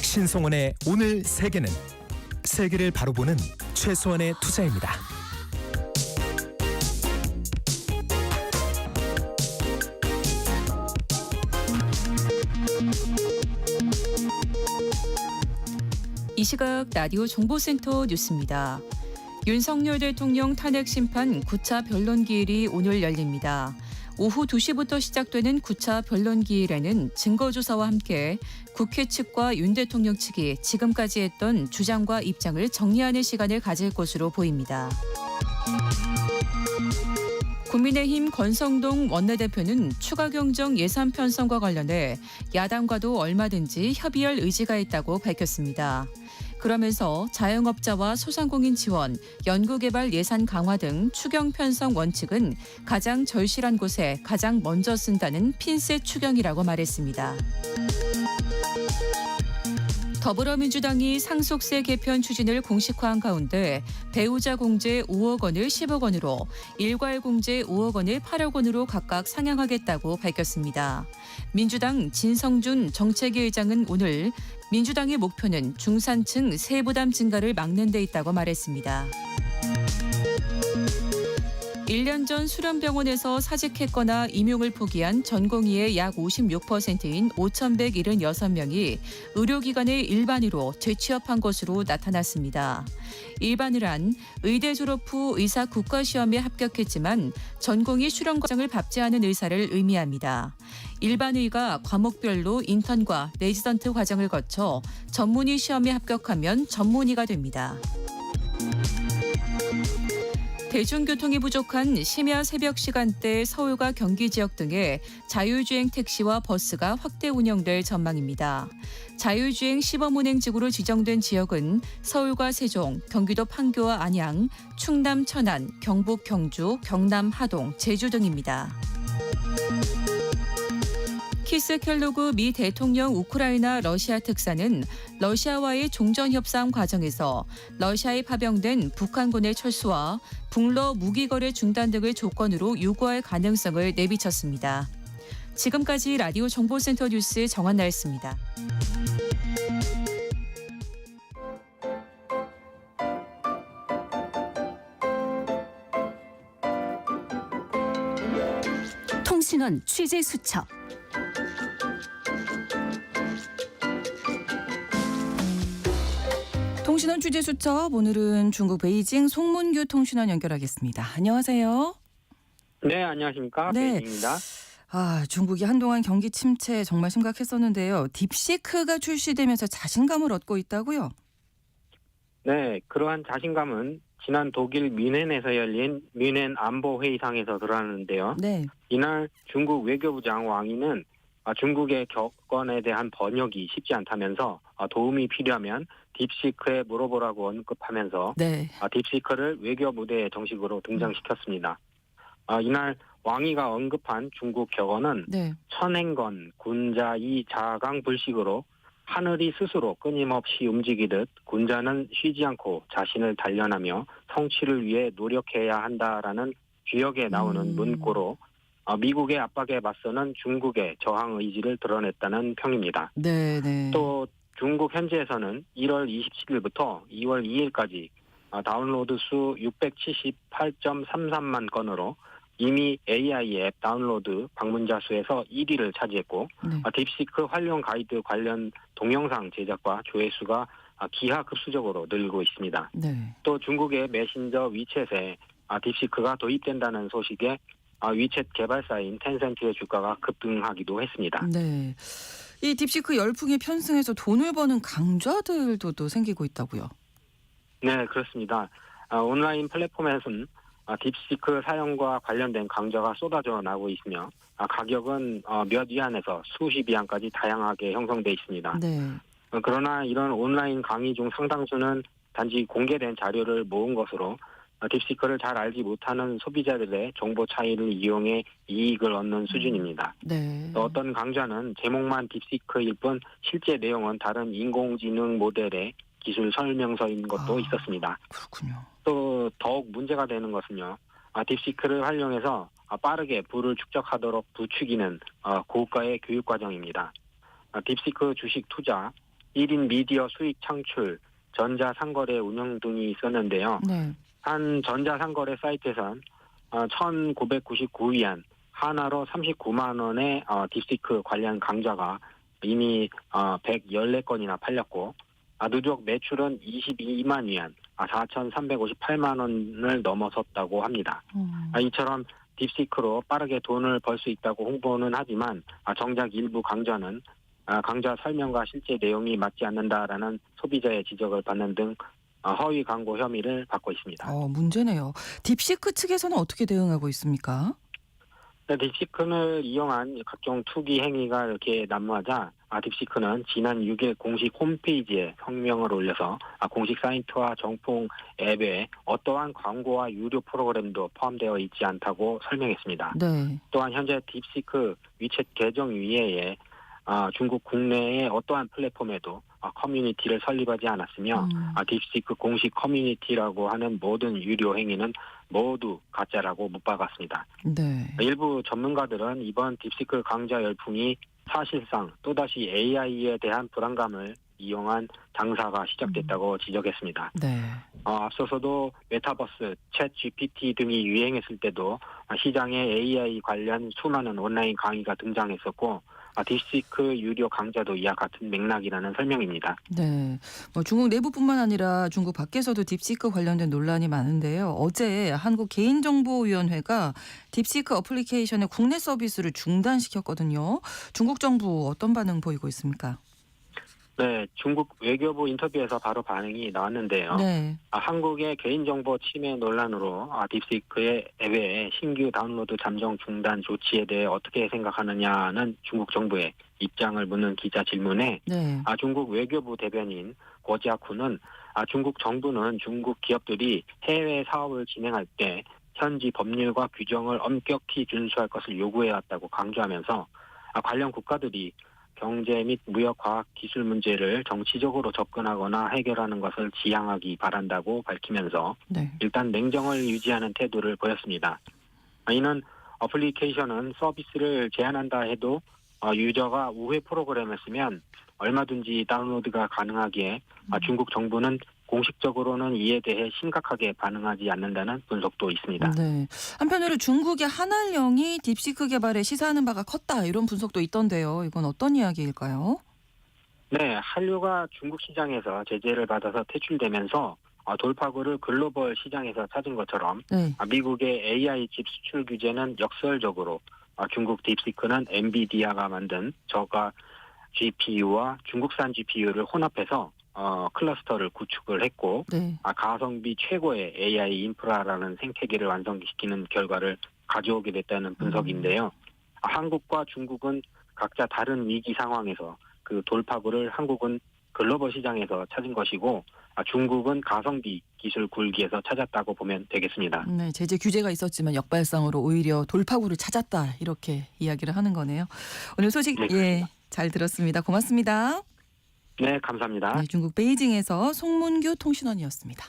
신성원의 오늘 세계는 세계를 바로 보는 최소한의 투자입니다. 이 시각 라디오 정보센터 뉴스입니다. 윤석열 대통령 탄핵 심판 9차 변론기일이 오늘 열립니다. 오후 2시부터 시작되는 9차 변론기일에는 증거조사와 함께 국회 측과 윤 대통령 측이 지금까지 했던 주장과 입장을 정리하는 시간을 가질 것으로 보입니다. 국민의힘 권성동 원내대표는 추가 경정 예산 편성과 관련해 야당과도 얼마든지 협의할 의지가 있다고 밝혔습니다. 그러면서 자영업자와 소상공인 지원, 연구개발 예산 강화 등 추경 편성 원칙은 가장 절실한 곳에 가장 먼저 쓴다는 핀셋 추경이라고 말했습니다. 더불어민주당이 상속세 개편 추진을 공식화한 가운데 배우자 공제 5억 원을 10억 원으로 일괄 공제 5억 원을 8억 원으로 각각 상향하겠다고 밝혔습니다. 민주당 진성준 정책위 의장은 오늘 민주당의 목표는 중산층 세부담 증가를 막는 데 있다고 말했습니다. 1년 전 수련병원에서 사직했거나 임용을 포기한 전공의의 약 56%인 5,176명이 의료기관의 일반의로 재취업한 것으로 나타났습니다. 일반의란 의대 졸업 후 의사 국가시험에 합격했지만 전공의 수련 과정을 밟지 않은 의사를 의미합니다. 일반의가 과목별로 인턴과 레지던트 과정을 거쳐 전문의 시험에 합격하면 전문의가 됩니다. 대중교통이 부족한 심야 새벽 시간대 서울과 경기 지역 등에 자율주행 택시와 버스가 확대 운영될 전망입니다. 자율주행 시범운행지구로 지정된 지역은 서울과 세종, 경기도 판교와 안양, 충남 천안, 경북 경주, 경남 하동, 제주 등입니다. 키스 켈로그 미 대통령 우크라이나 러시아 특사는 러시아와의 종전 협상 과정에서 러시아에 파병된 북한군의 철수와 북러 무기 거래 중단 등을 조건으로 요구할 가능성을 내비쳤습니다. 지금까지 라디오 정보센터 뉴스 정한나였습니다. 통신원 취재 수첩. 통신원 취재 수첩, 오늘은 중국 베이징 송문규 통신원 연결하겠습니다. 안녕하세요. 네, 안녕하십니까. 네. 베이징입니다. 중국이 한동안 경기 침체 정말 심각했었는데요. 딥시크가 출시되면서 자신감을 얻고 있다고요? 네, 그러한 자신감은 지난 독일 뮌헨에서 열린 뮌헨 안보회의상에서 드러났는데요. 네. 이날 중국 외교부장 왕이는 중국의 격언에 대한 번역이 쉽지 않다면서 도움이 필요하면 딥시크에 물어보라고 언급하면서 네. 딥시크를 외교 무대에 정식으로 등장시켰습니다. 이날 왕이가 언급한 중국 격언은 네. 천행건 군자이 자강불식으로 하늘이 스스로 끊임없이 움직이듯 군자는 쉬지 않고 자신을 단련하며 성취를 위해 노력해야 한다라는 주역에 나오는 문구로 미국의 압박에 맞서는 중국의 저항 의지를 드러냈다는 평입니다. 네, 네. 또 중국 현지에서는 1월 27일부터 2월 2일까지 다운로드 수 678.33만 건으로 이미 AI 앱 다운로드 방문자 수에서 1위를 차지했고 네. 딥시크 활용 가이드 관련 동영상 제작과 조회수가 기하급수적으로 늘고 있습니다. 네. 또 중국의 메신저 위챗에 딥시크가 도입된다는 소식에 위챗 개발사인 텐센트의 주가가 급등하기도 했습니다. 네. 이 딥시크 열풍이 편승해서 돈을 버는 강좌들도 또 생기고 있다고요? 네, 그렇습니다. 온라인 플랫폼에서는 딥시크 사용과 관련된 강좌가 쏟아져 나오고 있으며 가격은 몇 위안에서 수십 위안까지 다양하게 형성돼 있습니다. 네. 그러나 이런 온라인 강의 중 상당수는 단지 공개된 자료를 모은 것으로 딥시크를 잘 알지 못하는 소비자들의 정보 차이를 이용해 이익을 얻는 수준입니다. 네. 또 어떤 강좌는 제목만 딥시크일 뿐 실제 내용은 다른 인공지능 모델의 기술 설명서인 것도 있었습니다. 그렇군요. 또 더욱 문제가 되는 것은요. 딥시크를 활용해서 빠르게 부를 축적하도록 부추기는 고가의 교육 과정입니다. 딥시크 주식 투자, 1인 미디어 수익 창출, 전자상거래 운영 등이 있었는데요. 네. 한 전자상거래 사이트에선 1,999위안, 하나로 39만 원의 딥시크 관련 강좌가 이미 114건이나 팔렸고 누적 매출은 22만 위안, 4,358만 원을 넘어섰다고 합니다. 이처럼 딥시크로 빠르게 돈을 벌 수 있다고 홍보는 하지만 정작 일부 강좌는 강좌 설명과 실제 내용이 맞지 않는다라는 소비자의 지적을 받는 등 허위 광고 혐의를 받고 있습니다. 문제네요. 딥시크 측에서는 어떻게 대응하고 있습니까? 딥시크를 이용한 각종 투기 행위가 이렇게 난무하자 딥시크는 지난 6일 공식 홈페이지에 성명을 올려서 공식 사이트와 정품 앱에 어떠한 광고와 유료 프로그램도 포함되어 있지 않다고 설명했습니다. 네. 또한 현재 딥시크 위챗 계정 위에 중국 국내의 어떠한 플랫폼에도 커뮤니티를 설립하지 않았으며 딥시크 공식 커뮤니티라고 하는 모든 유료 행위는 모두 가짜라고 못 박았습니다. 네. 일부 전문가들은 이번 딥시크 강좌 열풍이 사실상 또다시 AI에 대한 불안감을 이용한 장사가 시작됐다고 지적했습니다. 네. 앞서서도 메타버스, 챗 GPT 등이 유행했을 때도 시장에 AI 관련 수많은 온라인 강의가 등장했었고 딥시크 유료 강좌도 이와 같은 맥락이라는 설명입니다. 네. 중국 내부뿐만 아니라 중국 밖에서도 딥시크 관련된 논란이 많은데요. 어제 한국개인정보위원회가 딥시크 어플리케이션의 국내 서비스를 중단시켰거든요. 중국 정부 어떤 반응 보이고 있습니까? 네, 중국 외교부 인터뷰에서 바로 반응이 나왔는데요. 네. 한국의 개인정보 침해 논란으로 딥시크의 앱의 신규 다운로드 잠정 중단 조치에 대해 어떻게 생각하느냐는 중국 정부의 입장을 묻는 기자 질문에 네. 중국 외교부 대변인 고지아쿠는 중국 정부는 중국 기업들이 해외 사업을 진행할 때 현지 법률과 규정을 엄격히 준수할 것을 요구해왔다고 강조하면서 관련 국가들이 경제 및 무역, 과학, 기술 문제를 정치적으로 접근하거나 해결하는 것을 지향하기 바란다고 밝히면서 네. 일단 냉정을 유지하는 태도를 보였습니다. 이는 어플리케이션은 서비스를 제한한다 해도 유저가 우회 프로그램을 쓰면 얼마든지 다운로드가 가능하기에 중국 정부는 공식적으로는 이에 대해 심각하게 반응하지 않는다는 분석도 있습니다. 네. 한편으로 중국의 한알령이 딥시크 개발에 시사하는 바가 컸다 이런 분석도 있던데요. 이건 어떤 이야기일까요? 네, 한류가 중국 시장에서 제재를 받아서 퇴출되면서 돌파구를 글로벌 시장에서 찾은 것처럼 네. 미국의 AI 칩 수출 규제는 역설적으로 중국 딥시크는 엔비디아가 만든 저가 GPU와 중국산 GPU를 혼합해서 클러스터를 구축을 했고 네. 가성비 최고의 AI 인프라라는 생태계를 완성시키는 결과를 가져오게 됐다는 분석인데요. 한국과 중국은 각자 다른 위기 상황에서 그 돌파구를 한국은 글로벌 시장에서 찾은 것이고 중국은 가성비 기술 굴기에서 찾았다고 보면 되겠습니다. 네, 제재 규제가 있었지만 역발상으로 오히려 돌파구를 찾았다 이렇게 이야기를 하는 거네요. 오늘 소식 네, 잘 들었습니다. 고맙습니다. 네, 감사합니다. 네, 중국 베이징에서 송문규 통신원이었습니다.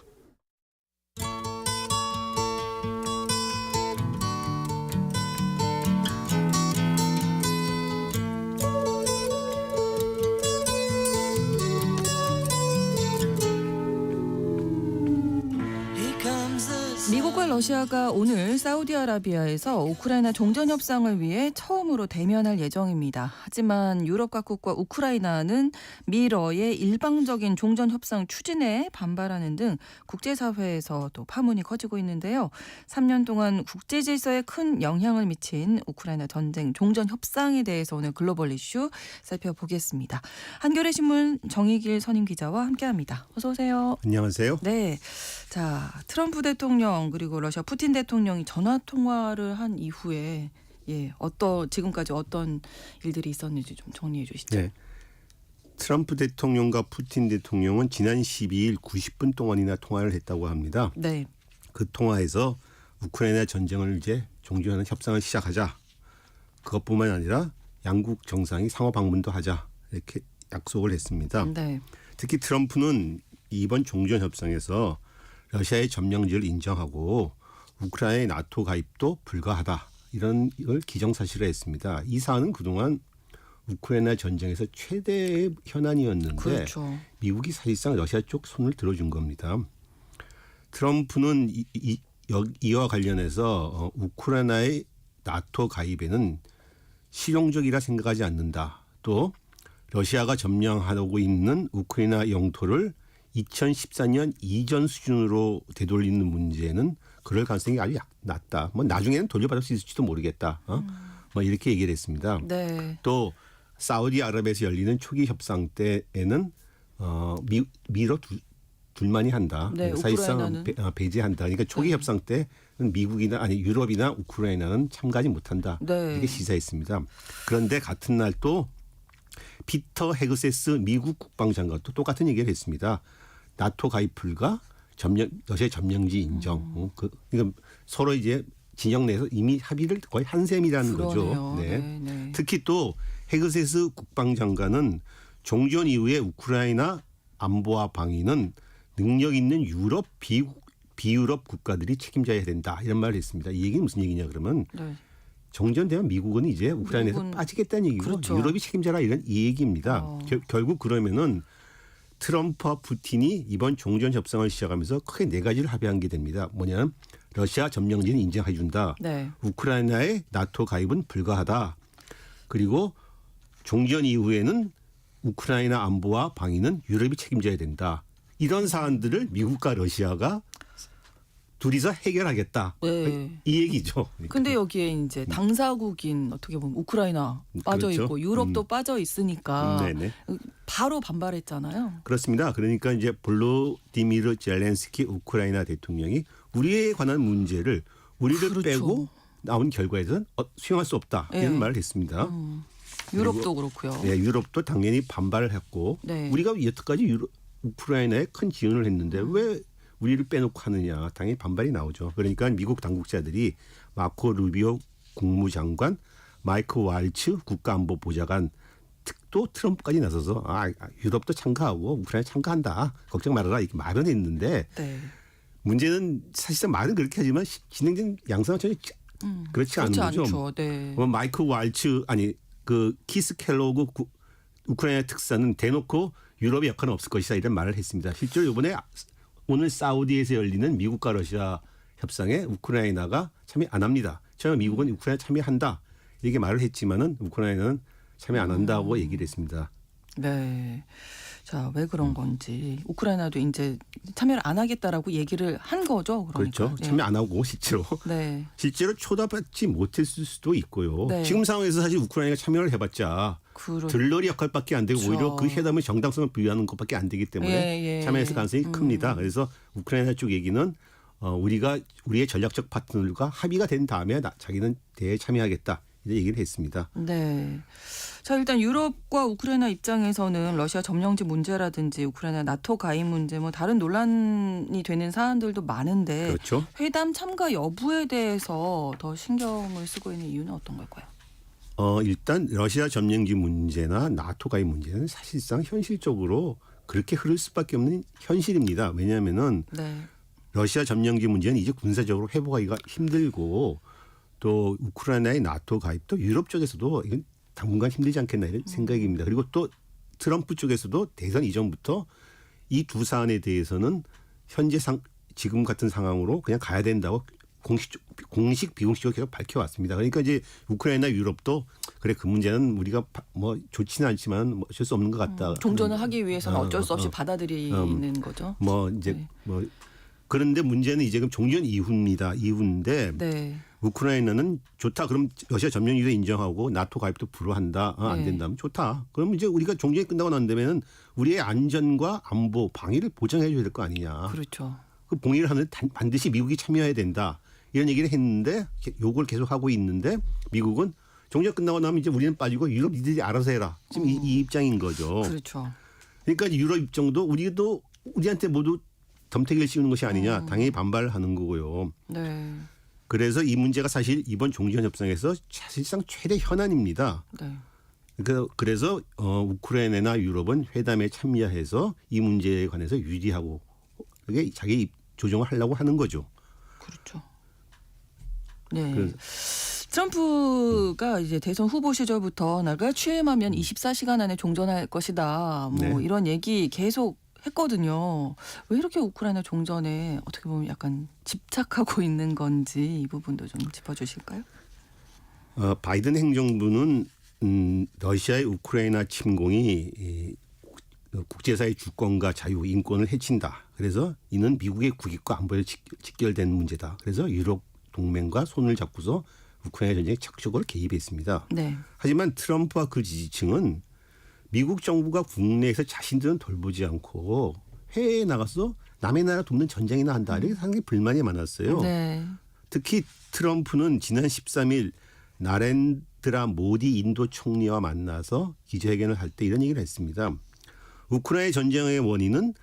미국과 러시아가 오늘 사우디아라비아에서 우크라이나 종전 협상을 위해 처음으로 대면할 예정입니다. 하지만 유럽 각국과 우크라이나는 미러의 일방적인 종전 협상 추진에 반발하는 등 국제사회에서 또 파문이 커지고 있는데요. 3년 동안 국제 질서에 큰 영향을 미친 우크라이나 전쟁 종전 협상에 대해서 오늘 글로벌 이슈 살펴보겠습니다. 한겨레 신문 정희길 선임 기자와 함께합니다. 어서 오세요. 안녕하세요. 네. 자, 트럼프 대통령 그리고 러시아 푸틴 대통령이 전화 통화를 한 이후에 지금까지 어떤 일들이 있었는지 좀 정리해 주시죠. 네. 트럼프 대통령과 푸틴 대통령은 지난 12일 90분 동안이나 통화를 했다고 합니다. 네. 그 통화에서 우크라이나 전쟁을 이제 종료하는 협상을 시작하자. 그것뿐만 아니라 양국 정상이 상호 방문도 하자 이렇게 약속을 했습니다. 네. 특히 트럼프는 이번 종전 협상에서 러시아의 점령지를 인정하고 우크라이나의 나토 가입도 불가하다 이런 걸 기정사실화했습니다. 이 사안은 그동안 우크라이나 전쟁에서 최대의 현안이었는데 그렇죠. 미국이 사실상 러시아 쪽 손을 들어준 겁니다. 트럼프는 이와 관련해서 우크라이나의 나토 가입에는 실용적이라 생각하지 않는다. 또 러시아가 점령하고 있는 우크라이나 영토를 2014년 이전 수준으로 되돌리는 문제는 그럴 가능성이 아주 낮다. 뭐 나중에는 돌려받을 수 있을지도 모르겠다. 뭐 이렇게 얘기를 했습니다. 네. 또 사우디아라비아에서 열리는 초기 협상 때에는 미러 둘만이 한다. 네, 사실상 우크라이나는. 배제한다. 그러니까 초기 네. 협상 때는 미국이나 아니 유럽이나 우크라이나는 참가하지 못한다. 네. 이렇게 시사했습니다. 그런데 같은 날 또 피터 헤그세스 미국 국방장관도 똑같은 얘기를 했습니다. 나토 가입 불가, 러시아 점령지 인정. 그러니까 서로 이제 진영 내에서 이미 합의를 거의 한 셈이라는 그러네요. 거죠. 네. 네, 네. 특히 또 헤그세스 국방장관은 종전 이후에 우크라이나 안보와 방위는 능력 있는 유럽 비유럽 국가들이 책임져야 된다 이런 말을 했습니다. 이 얘기는 무슨 얘기냐 그러면 네. 정전되면 미국은 이제 우크라이나에서 미국은 빠지겠다는 얘기고 그렇죠. 유럽이 책임져라 이런 이 얘기입니다. 결국 그러면은 트럼프와 푸틴이 이번 종전 협상을 시작하면서 크게 네 가지를 합의한 게 됩니다. 뭐냐면 러시아 점령지는 인정해 준다. 네. 우크라이나의 나토 가입은 불가하다. 그리고 종전 이후에는 우크라이나 안보와 방위는 유럽이 책임져야 된다. 이런 사안들을 미국과 러시아가 둘이서 해결하겠다. 네. 이 얘기죠. 근데 여기에 이제 당사국인 어떻게 보면 우크라이나 빠져 그렇죠. 있고 유럽도 빠져 있으니까 네네. 바로 반발했잖아요. 그렇습니다. 그러니까 이제 볼로디미르 젤렌스키 우크라이나 대통령이 우리에 관한 문제를 우리를 그렇죠. 빼고 나온 결과에서는 수용할 수 없다. 이런 네. 말을 했습니다. 유럽도 그렇고요. 네, 유럽도 당연히 반발을 했고 네. 우리가 여태까지 우크라이나에 큰 지원을 했는데 왜 우리를 빼놓고 하느냐. 당연히 반발이 나오죠. 그러니까 미국 당국자들이 마코 루비오 국무장관, 마이크 왈츠 국가안보보좌관 또 트럼프까지 나서서 유럽도 참가하고 우크라이나 참가한다. 걱정 말아라. 이렇게 말은 했는데 네. 문제는 사실상 말은 그렇게 하지만 진행된 양상은 전혀 그렇지 않은 거죠. 않죠. 네. 마이크 왈츠 그 키스 켈로그 우크라이나 특사는 대놓고 유럽의 역할은 없을 것이다 이런 말을 했습니다. 실제로 이번에 오늘 사우디에서 열리는 미국과 러시아 협상에 우크라이나가 참여 안 합니다. 처음에 미국은 우크라이나 참여한다 이렇게 말을 했지만은 우크라이나는 참여 안 한다고 얘기를 했습니다. 네. 자, 왜 그런 건지 우크라이나도 이제 참여를 안 하겠다라고 얘기를 한 거죠. 그러니까. 그렇죠. 참여 안 하고 실제로 네. 실제로 초대받지 못했을 수도 있고요. 네. 지금 상황에서 사실 우크라이나가 참여를 해봤자 들러리 역할밖에 안 되고 그렇죠. 오히려 그 회담의 정당성을 부여하는 것밖에 안 되기 때문에 참여했을 가능성이 큽니다. 그래서 우크라이나 쪽 얘기는 우리의 전략적 파트너들과 합의가 된 다음에 자기는 대회에 참여하겠다 이렇게 얘기를 했습니다. 네. 자, 일단 유럽과 우크라이나 입장에서는 러시아 점령지 문제라든지 우크라이나 나토 가입 문제 뭐 다른 논란이 되는 사안들도 많은데 그렇죠. 회담 참가 여부에 대해서 더 신경을 쓰고 있는 이유는 어떤 걸까요? 일단 러시아 점령지 문제나 나토 가입 문제는 사실상 현실적으로 그렇게 흐를 수밖에 없는 현실입니다. 왜냐하면은 네. 러시아 점령지 문제는 이제 군사적으로 회복하기가 힘들고 또 우크라이나의 나토 가입도 유럽 쪽에서도 이건 당분간 힘들지 않겠나 이런 생각입니다. 그리고 또 트럼프 쪽에서도 대선 이전부터 이 두 사안에 대해서는 현재 지금 같은 상황으로 그냥 가야 된다고 공식 비공식적으로 계속 밝혀왔습니다. 그러니까 이제 우크라이나 유럽도 그래 그 문제는 우리가 뭐 좋지는 않지만 뭐 어쩔 수 없는 것 같다. 종전을 하기 위해서는 어쩔 수 없이 받아들이는 거죠. 뭐 이제 네. 뭐 그런데 문제는 이제 그럼 종전 이후인데 네. 우크라이나는 좋다. 그럼 러시아 점령지도 인정하고 나토 가입도 불허한다. 안 된다면 좋다. 그럼 이제 우리가 종전이 끝나고 난 다음에는 우리의 안전과 안보, 방위를 보장해 줘야 될 거 아니냐. 그렇죠. 그 봉의를 하는데 반드시 미국이 참여해야 된다. 이런 얘기를 했는데 요걸 계속 하고 있는데 미국은 종전 끝나고 나면 이제 우리는 빠지고 유럽 니들이 알아서 해라. 지금 이 입장인 거죠. 그렇죠. 그러니까 유럽 입장도 우리한테 모두 덤태기를 씌우는 것이 아니냐 당연히 반발하는 거고요. 네. 그래서 이 문제가 사실 이번 종전 협상에서 사실상 최대 현안입니다. 네. 그래서 우크라이나나 유럽은 회담에 참여해서 이 문제에 관해서 유리하고 그게 자기 조정을 하려고 하는 거죠. 그렇죠. 네. 트럼프가 이제 대선 후보 시절부터 내가 취임하면 24시간 안에 종전할 것이다. 뭐 네. 이런 얘기 계속 했거든요. 왜 이렇게 우크라이나 종전에 어떻게 보면 약간 집착하고 있는 건지 이 부분도 좀 짚어주실까요? 바이든 행정부는 러시아의 우크라이나 침공이 국제사회 주권과 자유, 인권을 해친다. 그래서 이는 미국의 국익과 안보에 직결된 문제다. 그래서 유럽 동맹과 손을 잡고서 우크라이나 전쟁에 적극적으로 개입했습니다. 네. 하지만 트럼프와 그 지지층은 미국 정부가 국내에서 자신들은 돌보지 않고 해외에 나가서 남의 나라 돕는 전쟁이나 한다. 이렇게 상당히 불만이 많았어요. 네. 특히 트럼프는 지난 13일 나렌드라 모디 인도 총리와 만나서 기자회견을 할 때 이런 얘기를 했습니다. 우크라이나 전쟁의 원인은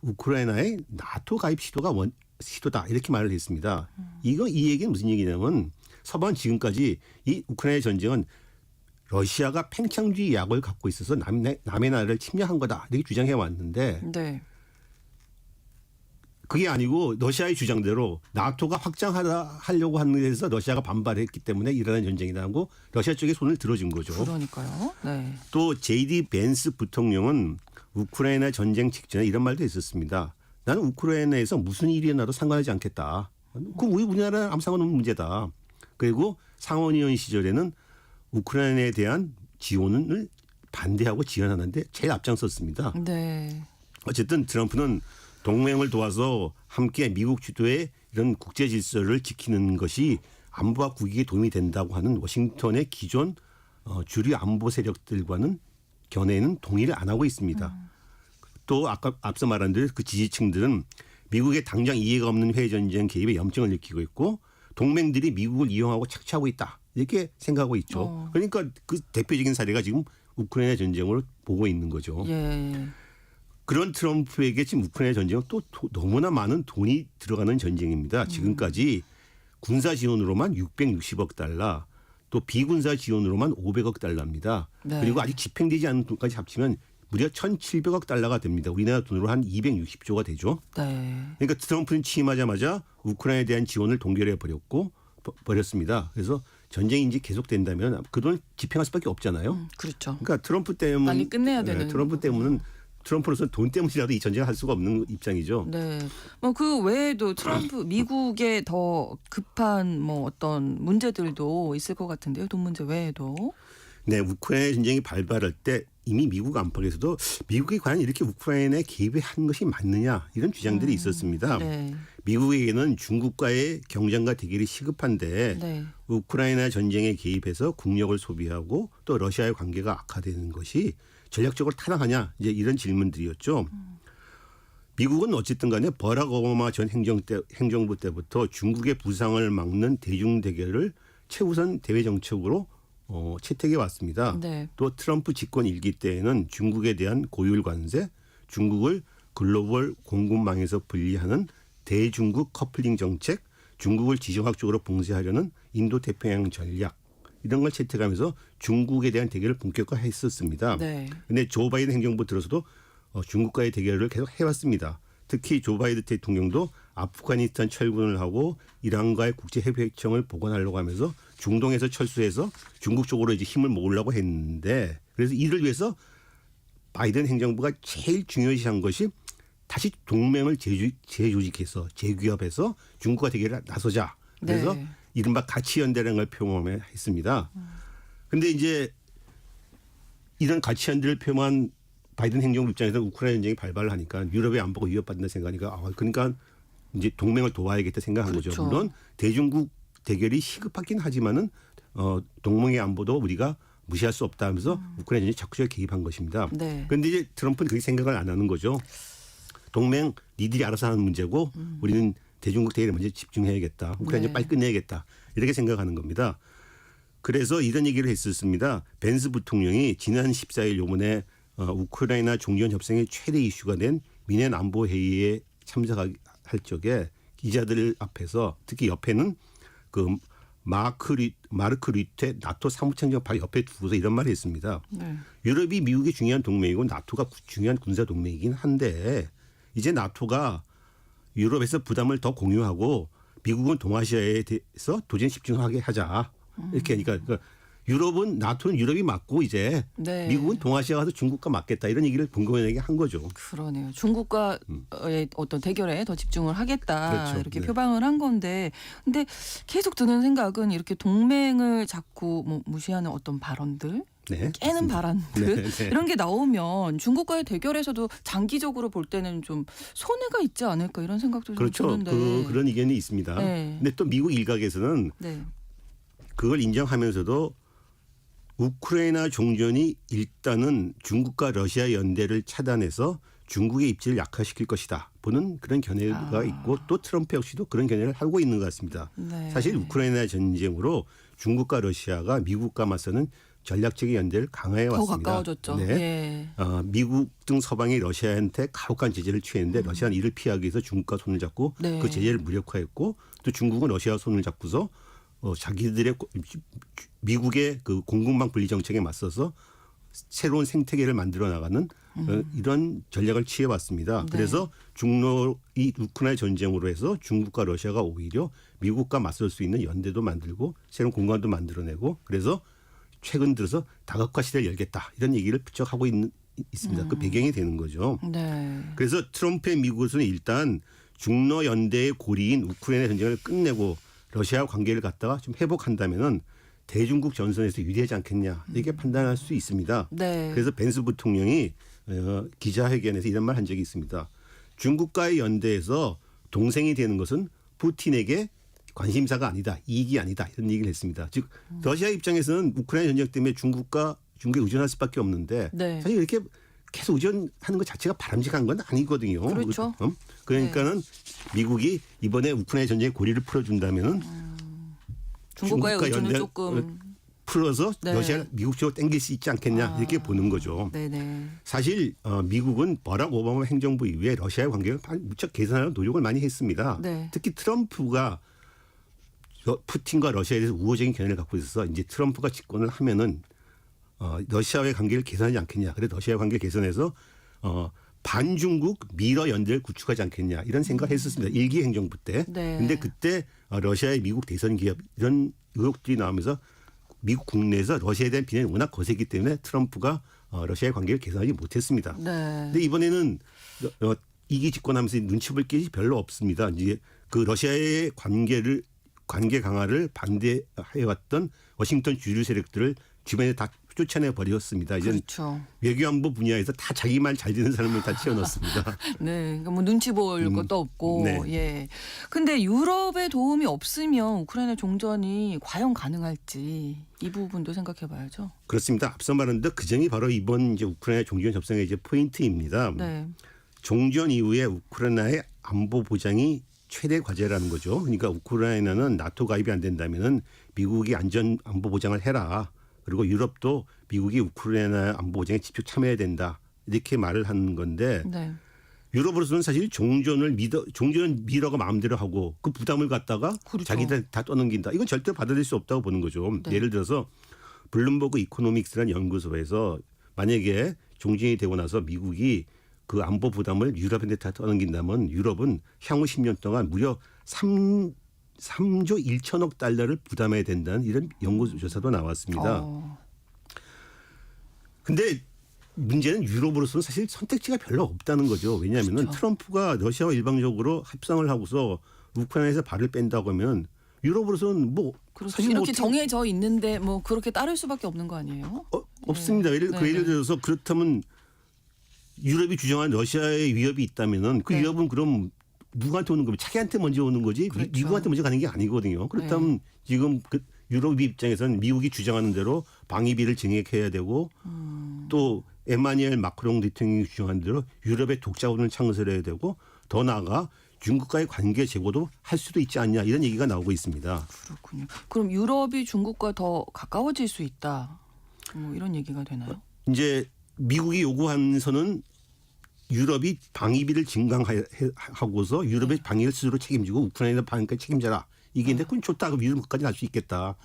우크라이나의 나토 가입 시도다 이렇게 말을 했습니다. 이 얘기는 무슨 얘기냐면 서방 지금까지 이 우크라이나 전쟁은 러시아가 팽창주의 약을 갖고 있어서 남의 나라를 침략한 거다 이렇게 주장해 왔는데 네. 그게 아니고 러시아의 주장대로 나토가 확장하려고 하는 데서 러시아가 반발했기 때문에 일어난 전쟁이라고 러시아 쪽에 손을 들어준 거죠. 그러니까요. 네. 또 JD 벤스 부통령은 우크라이나 전쟁 직전에 이런 말도 있었습니다. 나는 우크라이나에서 무슨 일이 나도 상관하지 않겠다. 그 우리나라는 아무 상관없는 문제다. 그리고 상원의원 시절에는 우크라이나에 대한 지원을 반대하고 지원하는데 제일 앞장섰습니다. 네. 어쨌든 트럼프는 동맹을 도와서 함께 미국 주도의 이런 국제 질서를 지키는 것이 안보와 국익에 도움이 된다고 하는 워싱턴의 기존 주류 안보 세력들과는 견해는 동의를 안 하고 있습니다. 또 아까 앞서 말한 대로 그 지지층들은 미국의 당장 이해가 없는 해외 전쟁 개입에 염증을 느끼고 있고 동맹들이 미국을 이용하고 착취하고 있다. 이렇게 생각하고 있죠. 그러니까 그 대표적인 사례가 지금 우크라이나 전쟁으로 보고 있는 거죠. 예. 그런 트럼프에게 지금 우크라이나 전쟁은 또 너무나 많은 돈이 들어가는 전쟁입니다. 지금까지 군사 지원으로만 660억 달러, 또 비군사 지원으로만 500억 달러입니다. 네. 그리고 아직 집행되지 않은 돈까지 합치면 무려 1,700억 달러가 됩니다. 우리나라 돈으로 한 260조가 되죠. 네. 그러니까 트럼프는 취임하자마자 우크라이나에 대한 지원을 동결해 버렸습니다. 그래서 전쟁이 이제 계속된다면 그 돈을 집행할 수밖에 없잖아요. 그렇죠. 그러니까 트럼프 때문에 빨리 끝내야 되는. 트럼프 때문은 트럼프로서는 돈 때문이라도 이 전쟁을 할 수가 없는 입장이죠. 네. 뭐 그 외에도 트럼프 미국에 더 급한 뭐 어떤 문제들도 있을 것 같은데요. 돈 문제 외에도. 네, 우크라이나 전쟁이 발발할 때 이미 미국 안팎에서도 미국이 과연 이렇게 우크라이나에 개입한 것이 맞느냐 이런 주장들이 있었습니다. 네. 미국에게는 중국과의 경쟁과 대결이 시급한데 네. 우크라이나 전쟁에 개입해서 국력을 소비하고 또 러시아의 관계가 악화되는 것이 전략적으로 타당하냐 이제 이런 질문들이었죠. 미국은 어쨌든 간에 버락 오바마 전 행정부 때부터 중국의 부상을 막는 대중 대결을 최우선 대외 정책으로 채택해 왔습니다. 네. 또 트럼프 집권 일기 때에는 중국에 대한 고율 관세, 중국을 글로벌 공급망에서 분리하는 대중국 커플링 정책, 중국을 지정학적으로 봉쇄하려는 인도 태평양 전략 이런 걸 채택하면서 중국에 대한 대결을 본격화했었습니다. 네. 그런데 조 바이든 행정부 들어서도 중국과의 대결을 계속 해왔습니다. 특히 조 바이든 대통령도 아프가니스탄 철군을 하고 이란과의 국제협약청을 복원하려고 하면서 중동에서 철수해서 중국 쪽으로 이제 힘을 모으려고 했는데 그래서 이를 위해서 바이든 행정부가 제일 중요시한 것이 다시 동맹을 재조직해서 재규합해서 중국과 대결에 나서자. 그래서 네. 이른바 가치연대라는 걸 표명했습니다. 그런데 이제 이런 가치연대를 표명한 바이든 행정부 입장에서 우크라이나 전쟁이 발발을 하니까 유럽의 안보가 위협받는다 생각하니까 그러니까 이제 동맹을 도와야겠다 생각한 그렇죠. 거죠. 물론 대중국 대결이 시급하긴 하지만은 동맹의 안보도 우리가 무시할 수 없다 하면서 우크라이나 전쟁에 적극적으로 개입한 것입니다. 네. 그런데 이제 트럼프는 그렇게 생각을 안 하는 거죠. 동맹 니들이 알아서 하는 문제고 우리는 대중국 대결에 먼저 집중해야겠다. 우크라이나 네. 빨리 끝내야겠다. 이렇게 생각하는 겁니다. 그래서 이런 얘기를 했었습니다. 벤스 부통령이 지난 14일 요번에 우크라이나 종전 협상의 최대 이슈가 된 미넨 안보 회의에 참석할 적에 기자들 앞에서 특히 옆에는 그 마르크 류테 나토 사무총장 바로 옆에 두고서 이런 말을 했습니다. 네. 유럽이 미국의 중요한 동맹이고 나토가 중요한 군사 동맹이긴 한데 이제 나토가 유럽에서 부담을 더 공유하고 미국은 동아시아에 대해서 도전 집중하게 하자. 이렇게 하니까 유럽은 나토는 유럽이 맞고 이제 네. 미국은 동아시아 가서 중국과 맞겠다 이런 얘기를 본거에게 한 거죠. 그러네요. 중국과의 어떤 대결에 더 집중을 하겠다 그렇죠. 이렇게 네. 표방을 한 건데, 근데 계속 드는 생각은 이렇게 동맹을 자꾸 뭐 무시하는 어떤 발언들, 네, 깨는 발언들 네, 네. 이런 게 나오면 중국과의 대결에서도 장기적으로 볼 때는 좀 손해가 있지 않을까 이런 생각도 좀 그렇죠. 드는데. 그런 의견이 있습니다. 네. 근데 또 미국 일각에서는 네. 그걸 인정하면서도 우크라이나 종전이 일단은 중국과 러시아 연대를 차단해서 중국의 입지를 약화시킬 것이다 보는 그런 견해가 있고 또 트럼프 역시도 그런 견해를 하고 있는 것 같습니다. 네. 사실 우크라이나 전쟁으로 중국과 러시아가 미국과 맞서는 전략적인 연대를 강화해 더 왔습니다. 가까워졌죠. 네. 예. 미국 등 서방이 러시아한테 가혹한 제재를 취했는데 러시아는 이를 피하기 위해서 중국과 손을 잡고 네. 그 제재를 무력화했고 또 중국은 러시아와 손을 잡고서 자기들의 미국의 그 공군방 분리 정책에 맞서서 새로운 생태계를 만들어 나가는 이런 전략을 취해왔습니다. 네. 그래서 이 우크라이나 전쟁으로 해서 중국과 러시아가 오히려 미국과 맞설 수 있는 연대도 만들고 새로운 공간도 만들어내고 그래서 최근 들어서 다각화 시대를 열겠다 이런 얘기를 부쩍 하고 있습니다. 그 배경이 되는 거죠. 네. 그래서 트럼프의 미국에서는 일단 중러 연대의 고리인 우크라이나 전쟁을 끝내고 러시아와 관계를 갖다가 좀 회복한다면은 대중국 전선에서 유리하지 않겠냐 이렇게 판단할 수 있습니다. 네. 그래서 벤스 부통령이 기자회견에서 이런 말 한 적이 있습니다. 중국과의 연대에서 동생이 되는 것은 푸틴에게 관심사가 아니다, 이익이 아니다 이런 얘기를 했습니다. 즉 러시아 입장에서는 우크라이나 전쟁 때문에 중국에 의존할 수밖에 없는데 네. 사실 이렇게 계속 의존하는 것 자체가 바람직한 건 아니거든요. 그렇죠. 그러니까는 미국이 이번에 우크라이나 전쟁의 고리를 풀어준다면은 중국과의 중국과 의존을 연대- 조금. 풀어서 네. 러시아를 미국 쪽으로 땡길 수 있지 않겠냐 이렇게 보는 거죠. 네네. 사실 미국은 버락 오바마 행정부 이후에 러시아의 관계를 무척 개선하는 노력을 많이 했습니다. 네. 특히 트럼프가 푸틴과 러시아에 대해서 우호적인 견해를 갖고 있어서 이제 트럼프가 집권을 하면은 러시아와의 관계를 개선하지 않겠냐. 그래서 러시아의 관계를 개선해서 반중국 미러 연대를 구축하지 않겠냐 이런 생각을 했었습니다. 일기 행정부 때. 네. 근데 그때 러시아의 미국 대선 기업 이런 의혹들이 나오면서 미국 국내에서 러시아에 대한 비난이 워낙 거세기 때문에 트럼프가 러시아의 관계를 개선하지 못했습니다. 네. 근데 이번에는 이기 집권하면서 눈치 볼 게 별로 없습니다. 이제 그 러시아의 관계 강화를 반대해왔던 워싱턴 주류 세력들을 주변에 다 쫓아내 버렸습니다. 이제 그렇죠. 외교안보 분야에서 다 자기 말 잘 듣는 사람을 다 채워넣습니다. 네, 그러니까 뭐 눈치 볼 것도 없고, 네. 예. 근데 유럽의 도움이 없으면 우크라이나 종전이 과연 가능할지 이 부분도 생각해봐야죠. 그렇습니다. 앞서 말했는데 그 점이 바로 이번 이제 우크라이나 종전 협상의 이제 포인트입니다. 네, 종전 이후에 우크라이나의 안보 보장이 최대 과제라는 거죠. 그러니까 우크라이나는 나토 가입이 안 된다면은 미국이 안보 보장을 해라. 그리고 유럽도 미국이 우크라이나 안보 보장에 직접 참여해야 된다. 이렇게 말을 하는 건데 네, 유럽으로서는 사실 종전은 미러가 마음대로 하고 그 부담을 갖다가 그렇죠. 자기들 다 떠넘긴다. 이건 절대 받아들일 수 없다고 보는 거죠. 네. 예를 들어서 블룸버그 이코노믹스라는 연구소에서 만약에 종전이 되고 나서 미국이 그 안보 부담을 유럽한테 다 떠넘긴다면 유럽은 향후 10년 동안 무려 3조 1천억 달러를 부담해야 된다는 이런 연구조사도 나왔습니다. 근데 문제는 유럽으로서는 사실 선택지가 별로 없다는 거죠. 왜냐하면 그렇죠. 트럼프가 러시아와 일방적으로 협상을 하고서 우크라이나에서 발을 뺀다고 하면 유럽으로서는 뭐 그렇죠. 사실 이렇게 뭐 정해져 있는데 뭐 그렇게 따를 수밖에 없는 거 아니에요? 없습니다. 예를 들어서 그렇다면 유럽이 주장한 러시아의 위협이 있다면은 그 네. 위협은 그럼 누구한테 오는 겁니까? 자기한테 먼저 오는 거지 그렇죠. 미국한테 먼저 가는 게 아니거든요. 그렇다면 지금 그 유럽 입장에서는 미국이 주장하는 대로 방위비를 증액해야 되고 또 에마니엘 마크롱 대통령이 주장한 대로 유럽의 독자원을 창설해야 되고 더 나아가 중국과의 관계 제고도 할 수도 있지 않냐 이런 얘기가 나오고 있습니다. 그렇군요. 그럼 유럽이 중국과 더 가까워질 수 있다. 뭐 이런 얘기가 되나요? 이제 미국이 요구한 선은 유럽이 방위비를 증강하고서 유럽의 방위를 스스로 책임지고 우크라이나 방위까지 책임져라. 이게 근데 그건 좋다. 그럼 유럽까지 갈 수 있겠다.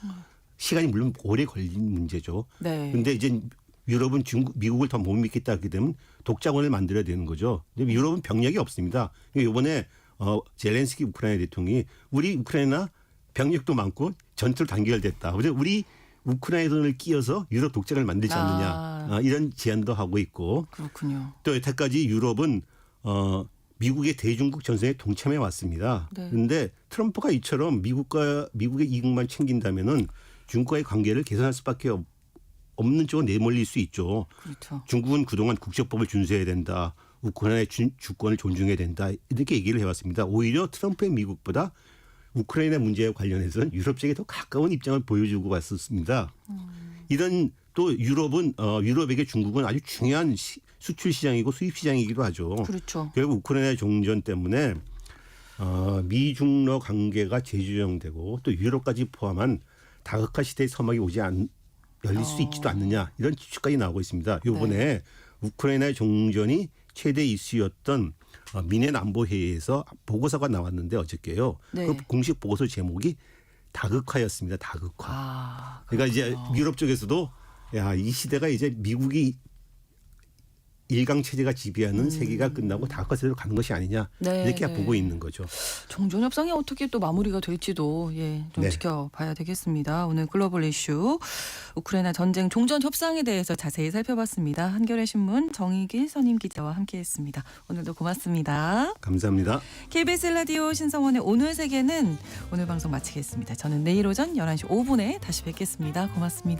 시간이 물론 오래 걸린 문제죠. 네. 그런데 이제 유럽은 미국을 더 못 믿겠다 하게 되면 독자권을 만들어야 되는 거죠. 근데 유럽은 병력이 없습니다. 이번에 젤렌스키 우크라이나 대통령이 우리 우크라이나 병력도 많고 전투로 단결됐다. 그래서 우리 우크라이나 돈을 끼워서 유럽 독자를 만들지 않느냐 이런 제안도 하고 있고. 그렇군요. 또 여태까지 유럽은 미국의 대중국 전선에 동참해 왔습니다. 네. 그런데 트럼프가 이처럼 미국의 이익만 챙긴다면은 중국과의 관계를 개선할 수밖에 없는 쪽으로 내몰릴 수 있죠. 그렇죠. 중국은 그동안 국제법을 준수해야 된다. 우크라이나의 주권을 존중해야 된다. 이렇게 얘기를 해왔습니다. 오히려 트럼프의 미국보다 우크라이나 문제와 관련해서는 유럽 쪽에 더 가까운 입장을 보여주고 왔었습니다. 이런 또 유럽에게 중국은 아주 중요한 수출 시장이고 수입 시장이기도 하죠. 그렇죠. 결국 우크라이나 종전 때문에 미중러 관계가 재조정되고 또 유럽까지 포함한 다극화 시대의 서막이 열릴 수 있지도 않느냐 이런 추측까지 나오고 있습니다. 이번에 우크라이나의 종전이 최대 이슈였던 미넨 안보회의에서 보고서가 나왔는데 어저께요. 네. 그 공식 보고서 제목이 다극화였습니다. 다극화. 그러니까 이제 그렇군요. 유럽 쪽에서도 이 시대가 이제 미국이 일강 체제가 지배하는 세계가 끝나고 다극화 세대로 가는 것이 아니냐 네, 이렇게 네. 보고 있는 거죠. 종전 협상이 어떻게 또 마무리가 될지도 좀 네. 지켜봐야 되겠습니다. 오늘 글로벌 이슈 우크라이나 전쟁 종전 협상에 대해서 자세히 살펴봤습니다. 한겨레 신문 정희길 선임 기자와 함께했습니다. 오늘도 고맙습니다. 감사합니다. KBS 라디오 신성원의 오늘 세계는 오늘 방송 마치겠습니다. 저는 내일 오전 11시 5분에 다시 뵙겠습니다. 고맙습니다.